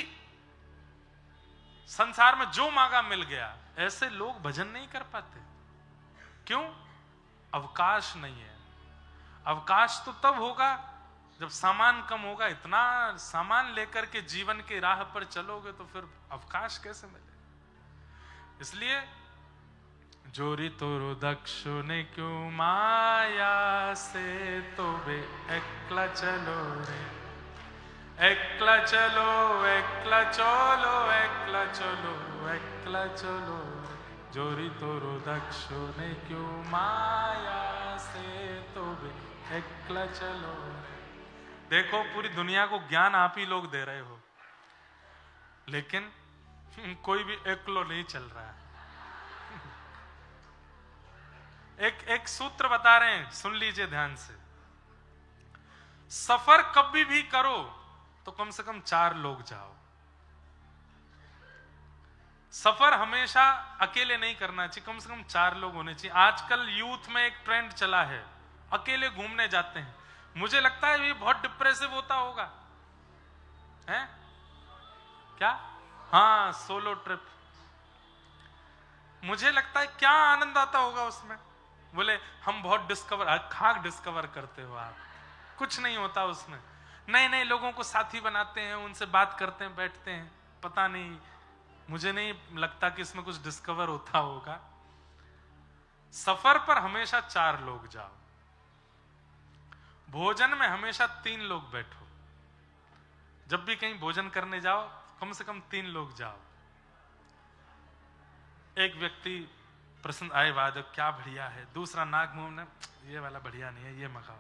संसार में जो मांगा मिल गया, ऐसे लोग भजन नहीं कर पाते। क्यों? अवकाश नहीं है। अवकाश तो तब होगा जब सामान कम होगा। इतना सामान लेकर के जीवन के राह पर चलोगे तो फिर अवकाश कैसे मिले? इसलिए जोरी तोरो दक्ष ने क्यों माया से, तो वे एकला चलो रे, एकला चलो, एकला चलो, एकला चलो, एकला चलो रे। जोरी तोरो दक्ष ने क्यों माया से, तो वे एकला चलो रे। देखो, पूरी दुनिया को ज्ञान आप ही लोग दे रहे हो, लेकिन कोई भी एकलो नहीं चल रहा है। एक सूत्र बता रहे हैं, सुन लीजिए ध्यान से। सफर कभी भी करो तो कम से कम 4 लोग जाओ। सफर हमेशा अकेले नहीं करना चाहिए, कम से कम 4 लोग होने चाहिए। आजकल यूथ में एक ट्रेंड चला है, अकेले घूमने जाते हैं। मुझे लगता है ये बहुत डिप्रेसिव होता होगा, है क्या? हाँ, सोलो ट्रिप। मुझे लगता है क्या आनंद आता होगा उसमें। बोले हम बहुत खाक डिस्कवर करते हो आप। कुछ नहीं होता उसमें। नए नए लोगों को साथी बनाते हैं, उनसे बात करते हैं, बैठते हैं। पता नहीं, मुझे नहीं लगता कि इसमें कुछ डिस्कवर होता होगा। सफर पर हमेशा 4 लोग जाओ। भोजन में हमेशा 3 लोग बैठो। जब भी कहीं भोजन करने जाओ कम से कम 3 लोग जाओ। एक व्यक्ति प्रसन्न, आए वादक क्या बढ़िया है, दूसरा नाक मुंह में ये वाला बढ़िया नहीं है, ये मंगाओ।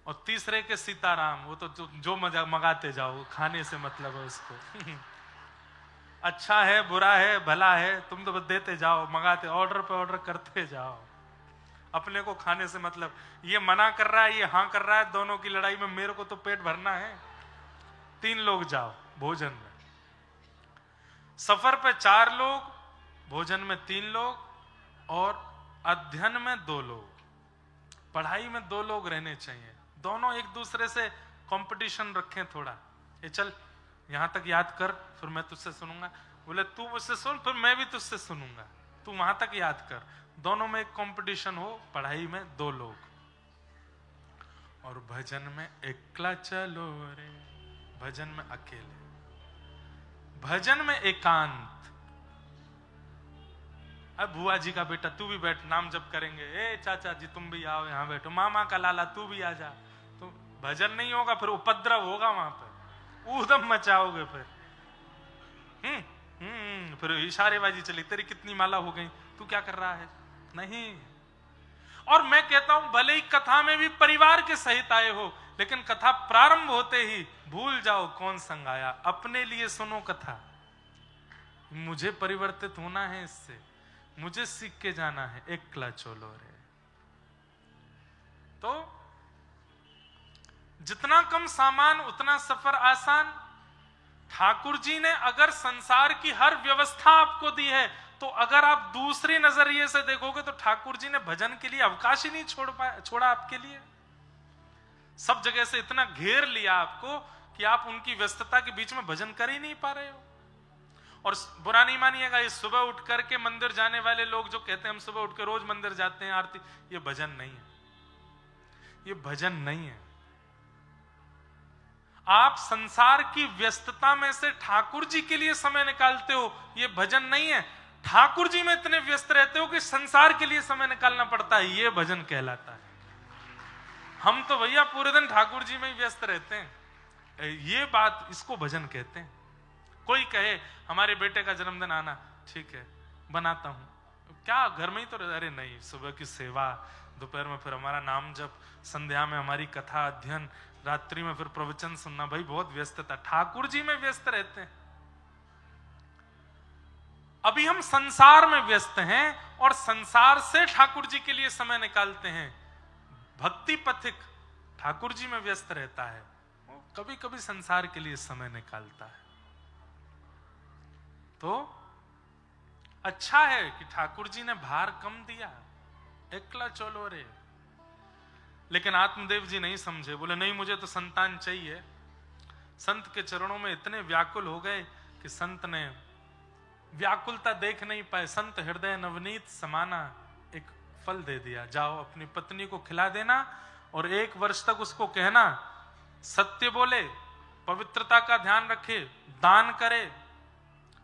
और तीसरे के सीताराम, वो तो जो मजा मंगाते जाओ, खाने से मतलब है उसको। अच्छा है, बुरा है, भला है, तुम तो देते जाओ, मंगाते, ऑर्डर पे ऑर्डर करते जाओ। अपने को खाने से मतलब, ये मना कर रहा है, ये हाँ कर रहा है, दोनों की लड़ाई में मेरे को तो पेट भरना है। 3 लोग जाओ भोजन में। सफर पे 4 लोग, भोजन में 3 लोग, और अध्ययन में 2 लोग, पढ़ाई में 2 लोग रहने चाहिए। दोनों एक दूसरे से कंपटीशन रखें थोड़ा। ये चल यहां तक याद कर, फिर मैं तुझसे सुनूंगा। बोले तू मुझसे सुन, फिर मैं भी तुझसे सुनूंगा। तू वहां तक याद कर। दोनों में एक कंपटीशन हो। पढ़ाई में 2 लोग, और भजन में एकला चलो रे, भजन में अकेले, भजन में एकांत। अब बुआ जी का बेटा तू भी बैठ, नाम जप करेंगे। ए चाचा जी तुम भी आओ, यहां बैठो। मामा का लाला तू भी आ जा। तो भजन नहीं होगा, फिर उपद्रव होगा वहां पर, ऊधम मचाओगे फिर। फिर इशारेबाजी चली, तेरी कितनी माला हो गई, तू क्या कर रहा है? नहीं। और मैं कहता हूं, भले ही कथा में भी परिवार के सहित आए हो, लेकिन कथा प्रारंभ होते ही भूल जाओ कौन संग आया। अपने लिए सुनो कथा। मुझे परिवर्तित होना है इससे, मुझे सीख के जाना है। एकला चलो रे। तो जितना कम सामान उतना सफर आसान। ठाकुर जी ने अगर संसार की हर व्यवस्था आपको दी है, तो अगर आप दूसरे नजरिए से देखोगे तो ठाकुर जी ने भजन के लिए अवकाश ही नहीं छोड़ा आपके लिए। सब जगह से इतना घेर लिया आपको कि आप उनकी व्यस्तता के बीच में भजन कर ही नहीं पा रहे हो। और बुरा नहीं मानिएगा, ये सुबह उठ करके मंदिर जाने वाले लोग जो कहते हैं हम सुबह उठ के रोज मंदिर जाते हैं, आरती, ये भजन नहीं है। ये भजन नहीं है। आप संसार की व्यस्तता में से ठाकुर जी के लिए समय निकालते हो, ये भजन नहीं है। ठाकुर जी में इतने व्यस्त रहते हो कि संसार के लिए समय निकालना पड़ता है, ये भजन कहलाता है। हम तो भैया पूरे दिन ठाकुर जी में ही व्यस्त रहते हैं, ये बात, इसको भजन कहते हैं। कोई कहे हमारे बेटे का जन्मदिन आना, ठीक है बनाता हूं, क्या घर में ही तो, अरे नहीं, सुबह की सेवा, दोपहर में फिर हमारा नाम जप, संध्या में हमारी कथा अध्ययन, रात्रि में फिर प्रवचन सुनना। भाई बहुत व्यस्तता, ठाकुर जी में व्यस्त रहते हैं। अभी हम संसार में व्यस्त हैं और संसार से ठाकुर जी के लिए समय निकालते हैं। भक्ति पथिक ठाकुर जी में व्यस्त रहता है, वो कभी कभी संसार के लिए समय निकालता है। तो अच्छा है कि ठाकुर जी ने भार कम दिया, एकला चलो रे। लेकिन आत्मदेव जी नहीं समझे, बोले नहीं मुझे तो संतान चाहिए। संत के चरणों में इतने व्याकुल हो गए कि संत ने व्याकुलता देख नहीं पाए। संत हृदय नवनीत समाना एक फल दे दिया, जाओ अपनी पत्नी को खिला देना और 1 वर्ष तक उसको कहना सत्य बोले, पवित्रता का ध्यान रखे, दान करे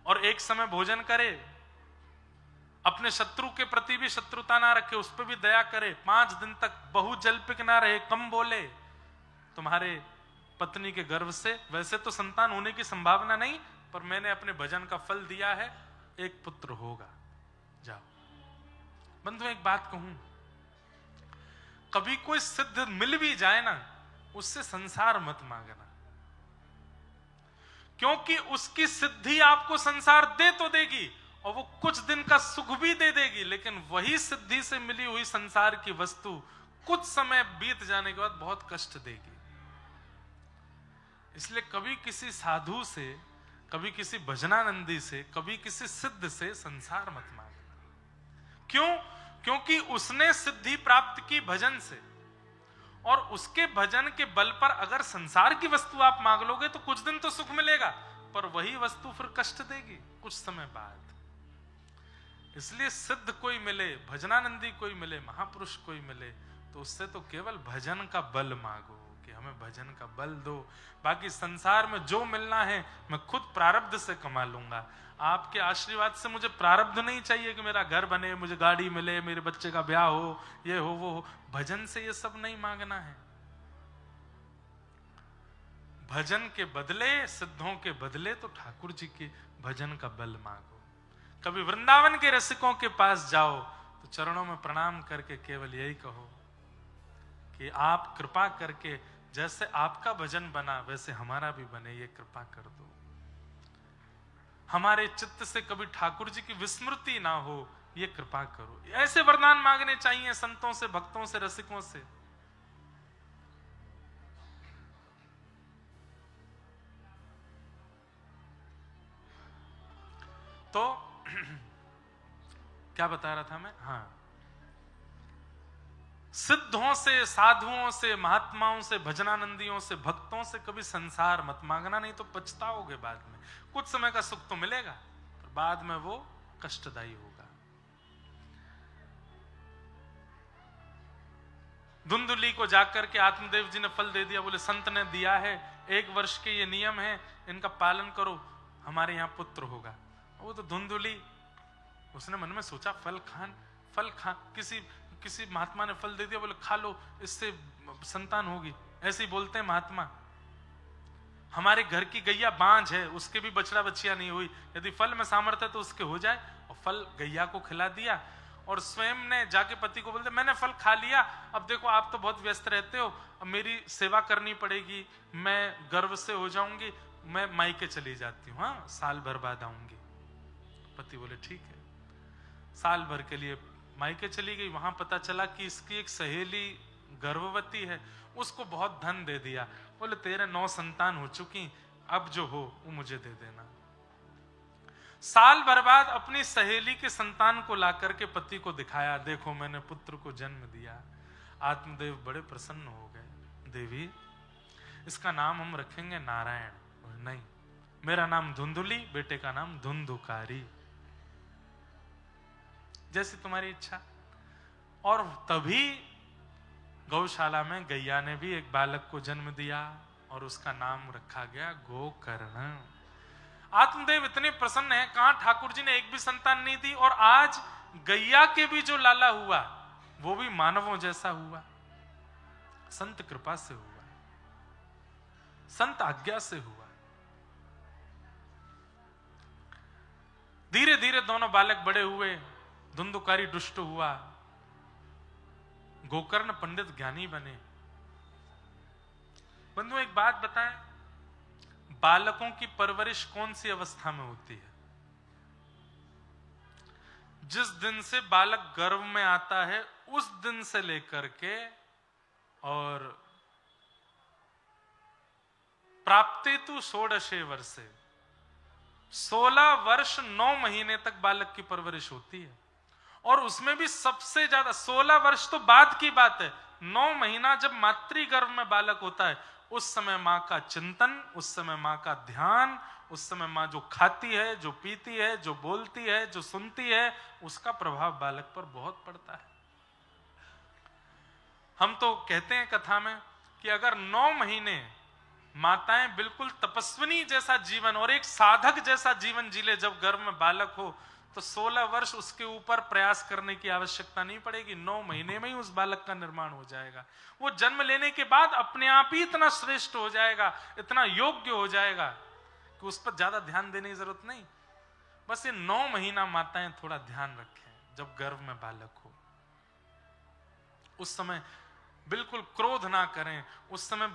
और एक समय भोजन करे, अपने शत्रु के प्रति भी शत्रुता ना रखे, उस पर भी दया करे, 5 दिन तक बहुजल्पिक ना रहे, कम बोले। तुम्हारे पत्नी के गर्भ से वैसे तो संतान होने की संभावना नहीं, पर मैंने अपने भजन का फल दिया है, एक पुत्र होगा, जाओ। बंधु एक बात कहूं, कभी कोई सिद्ध मिल भी जाए ना, उससे संसार मत मांगना, क्योंकि उसकी सिद्धि आपको संसार दे तो देगी और वो कुछ दिन का सुख भी दे देगी, लेकिन वही सिद्धि से मिली हुई संसार की वस्तु कुछ समय बीत जाने के बाद बहुत कष्ट देगी। इसलिए कभी किसी साधु से, कभी किसी भजनानंदी से, कभी किसी सिद्ध से संसार मत मांगना। क्यों? क्योंकि उसने सिद्धि प्राप्त की भजन से, और उसके भजन के बल पर अगर संसार की वस्तु आप मांग लोगे तो कुछ दिन तो सुख मिलेगा, पर वही वस्तु फिर कष्ट देगी कुछ समय बाद। इसलिए सिद्ध कोई मिले, भजनानंदी कोई मिले, महापुरुष कोई मिले, तो उससे तो केवल भजन का बल मांगो कि हमें भजन का बल दो। बाकी संसार में जो मिलना है मैं खुद प्रारब्ध से कमा लूंगा। आपके आशीर्वाद से मुझे प्रारब्ध नहीं चाहिए कि मेरा घर बने, मुझे गाड़ी मिले, मेरे बच्चे का ब्याह हो, ये हो वो हो। भजन से ये सब नहीं मांगना है। भजन के बदले, सिद्धों के बदले तो ठाकुर जी के भजन का बल मांगो। कभी वृंदावन के रसिकों के पास जाओ तो चरणों में प्रणाम करके केवल यही कहो कि आप कृपा करके जैसे आपका भजन बना वैसे हमारा भी बने, ये कृपा कर दो। हमारे चित्त से कभी ठाकुर जी की विस्मृति ना हो, ये कृपा करो। ऐसे वरदान मांगने चाहिए संतों से, भक्तों से, रसिकों से। तो क्या बता रहा था मैं? हाँ, सिद्धों से, साधुओं से, महात्माओं से, भजनानंदियों से, भक्तों से कभी संसार मत मांगना, नहीं तो पछताओगे बाद में। कुछ समय का सुख तो मिलेगा पर बाद में वो कष्टदायी होगा। धुंधुली को जाकर के आत्मदेव जी ने फल दे दिया, बोले संत ने दिया है, 1 वर्ष के ये नियम है, इनका पालन करो, हमारे यहाँ पुत्र होगा। वो तो धुंधुली, उसने मन में सोचा फल खान, किसी महात्मा ने फल दे दिया, बोले खा लो, इससे संतान होगी। ऐसे ही बोलते हैं महात्मा। हमारे घर की गैया बांझ है, उसके भी बछड़ा बच्चियां नहीं हुई, यदि फल में सामर्थ्य है तो उसके हो जाए। और फल गैया को खिला दिया और स्वयं ने जाके पति को बोलते मैंने फल खा लिया, अब देखो आप तो बहुत व्यस्त रहते हो, अब मेरी सेवा करनी पड़ेगी, मैं गर्भ से हो जाऊंगी, मैं मायके चली जाती हूँ, हाँ साल भर बाद आऊंगी। पति बोले ठीक है। साल भर के लिए मायके चली गई। वहां पता चला कि इसकी एक सहेली गर्भवती है, उसको बहुत धन दे दिया। बोले तेरे 9 संतान हो चुकी, अब जो हो वो मुझे दे देना। साल भर बाद अपनी सहेली के संतान को ला करके पति को दिखाया, देखो मैंने पुत्र को जन्म दिया। आत्मदेव बड़े प्रसन्न हो गए, देवी इसका नाम हम रखेंगे नारायण। नहीं, मेरा नाम धुंधुली, बेटे का नाम धुंधुकारी, जैसी तुम्हारी इच्छा। और तभी गौशाला में गैया ने भी एक बालक को जन्म दिया और उसका नाम रखा गया गोकर्ण। आत्मदेव इतने प्रसन्न हैं, कहां ठाकुर जी ने एक भी संतान नहीं दी, और आज गैया के भी जो लाला हुआ वो भी मानवों जैसा हुआ। संत कृपा से हुआ, संत आज्ञा से हुआ। धीरे धीरे दोनों बालक बड़े हुए, धुंधुकारी दुष्ट हुआ, गोकर्ण पंडित ज्ञानी बने। बंधु एक बात बताएं, बालकों की परवरिश कौन सी अवस्था में होती है? जिस दिन से बालक गर्भ में आता है उस दिन से लेकर के और प्राप्तेतु षोडशे वर्षे 16 वर्ष 9 महीने तक बालक की परवरिश होती है। और उसमें भी सबसे ज्यादा 16 वर्ष तो बाद की बात है, 9 महीना जब मातृगर्भ में बालक होता है उस समय मां का चिंतन, उस समय मां का ध्यान, उस समय मां जो खाती है, जो पीती है, जो बोलती है, जो सुनती है, उसका प्रभाव बालक पर बहुत पड़ता है। हम तो कहते हैं कथा में कि अगर 9 महीने माताएं बिल्कुल तपस्विनी जैसा जीवन और एक साधक जैसा जीवन जी ले, जब गर्भ में बालक हो तो 16 वर्ष उसके ऊपर प्रयास करने की आवश्यकता नहीं पड़ेगी, 9 महीने में ही उस बालक का निर्माण हो जाएगा। वो जन्म लेने के बाद अपने आप ही इतना श्रेष्ठ हो जाएगा, इतना योग्य हो जाएगा कि उस पर ज्यादा ध्यान देने की जरूरत नहीं। बस ये 9 महीना माताएं थोड़ा ध्यान रखें। जब गर्भ में बालक हो उस समय बिल्कुल क्रोध ना करें, उस समय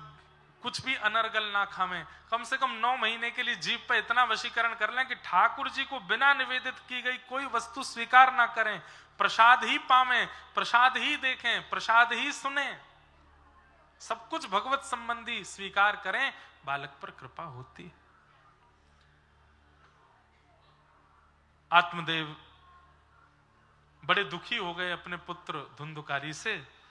कुछ भी अनर्गल ना खावें। कम से कम 9 महीने के लिए जीभ पर इतना वशीकरण कर लें कि ठाकुर जी को बिना निवेदित की गई कोई वस्तु स्वीकार ना करें, प्रसाद ही पावें, प्रसाद ही देखें, प्रसाद ही सुने, सब कुछ भगवत संबंधी स्वीकार करें, बालक पर कृपा होती है। आत्मदेव बड़े दुखी हो गए अपने पुत्र धुंधुकारी से।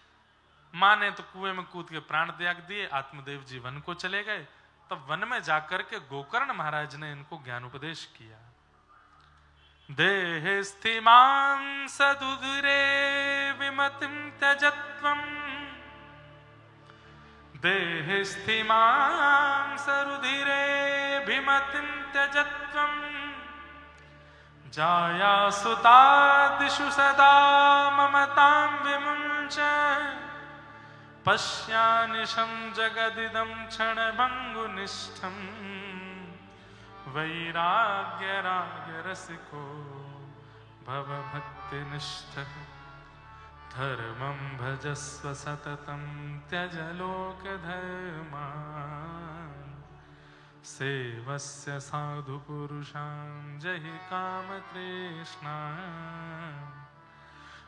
मां ने तो कुएं में कूद के प्राण त्याग दिए, आत्मदेव जी वन को चले गए। तब वन में जाकर के गोकर्ण महाराज ने इनको ज्ञान उपदेश किया। देहे स्थिमां सदुदरे विमतिं त्यजत्वम्, देहे स्थिमां सरुधिरे विमतिं त्यजत्वम्, जाया सुतादिषु सदा ममतां विमुञ्च, पश्यानिशं जगदिदं क्षणभङ्गुनिष्ठं, वैराग्यरागरसिको भवभक्तिनिष्ठः, धर्मं भजस्व सततं त्यज लोकधर्मान्, सेवस्य साधुपुरुषान् जहि कामतृष्णान्,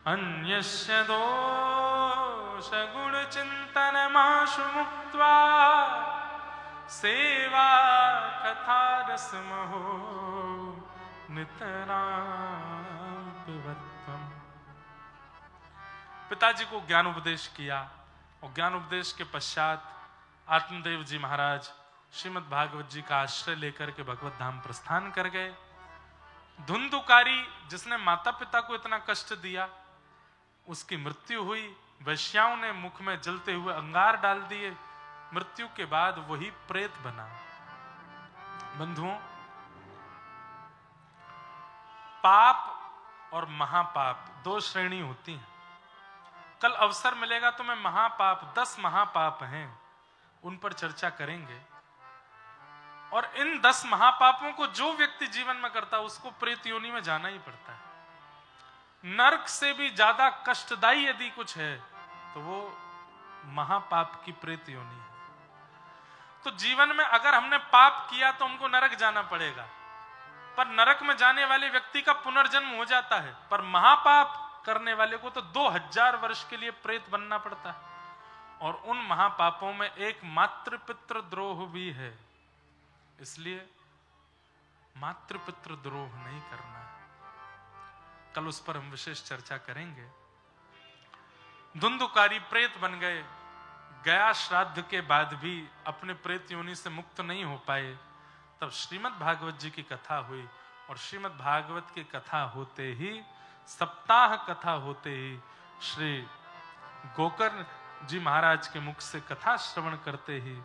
अन्यस्य दोषगुणचिन्तनमाशु मुक्त्वा, सेवा कथारसमहो नितरां पिबत्वम्। पिताजी को ज्ञान उपदेश किया और ज्ञान उपदेश के पश्चात आत्मदेव जी महाराज श्रीमद् भागवत जी का आश्रय लेकर के भगवत धाम प्रस्थान कर गए। धुंधुकारी जिसने माता पिता को इतना कष्ट दिया उसकी मृत्यु हुई। वैश्याओं ने मुख में जलते हुए अंगार डाल दिए। मृत्यु के बाद वही प्रेत बना। बंधुओं, पाप और महापाप दो श्रेणी होती हैं। कल अवसर मिलेगा तो मैं महापाप 10 महापाप हैं उन पर चर्चा करेंगे। और इन 10 महापापों को जो व्यक्ति जीवन में करता है उसको प्रेत योनि में जाना ही पड़ता है। नरक से भी ज्यादा कष्टदायी यदि कुछ है तो वो महापाप की प्रेत योनि है। तो जीवन में अगर हमने पाप किया तो हमको नरक जाना पड़ेगा, पर नरक में जाने वाले व्यक्ति का पुनर्जन्म हो जाता है। पर महापाप करने वाले को तो 2000 वर्ष के लिए प्रेत बनना पड़ता है। और उन महापापों में एक मातृ पितृ द्रोह भी है, इसलिए मातृ पितृ द्रोह नहीं करना है। कल उस पर हम विशेष चर्चा करेंगे। धुंधुकारी प्रेत बन गए। गया श्राद्ध के बाद भी अपने प्रेत योनि से मुक्त नहीं हो पाए। तब श्रीमद् भागवत जी की कथा हुई और श्रीमद् भागवत की कथा होते ही, सप्ताह कथा होते ही श्री गोकर्ण जी महाराज के मुख से कथा श्रवण करते ही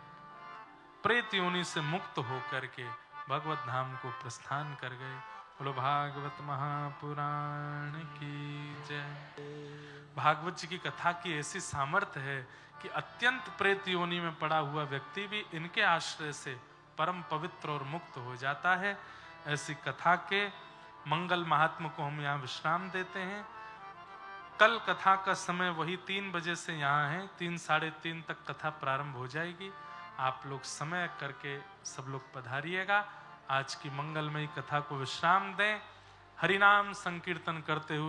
प्रेत योनि से मुक्त होकर के भगवत धाम को प्रस्थान कर गए। बोलो भागवत महापुराण की जय। भागवत जी की कथा की ऐसी सामर्थ्य है कि अत्यंत प्रेत योनि में पड़ा हुआ व्यक्ति भी इनके आश्रय से परम पवित्र और मुक्त हो जाता है। ऐसी कथा के मंगल महात्मा को हम यहाँ विश्राम देते हैं। कल कथा का समय वही 3 बजे से यहाँ है, 3 साढ़े 3 तक कथा प्रारंभ हो जाएगी। आप लोग समय करके सब लोग पधारिएगा। आज की मंगलमयी कथा को विश्राम दें। हरिनाम संकीर्तन करते हुए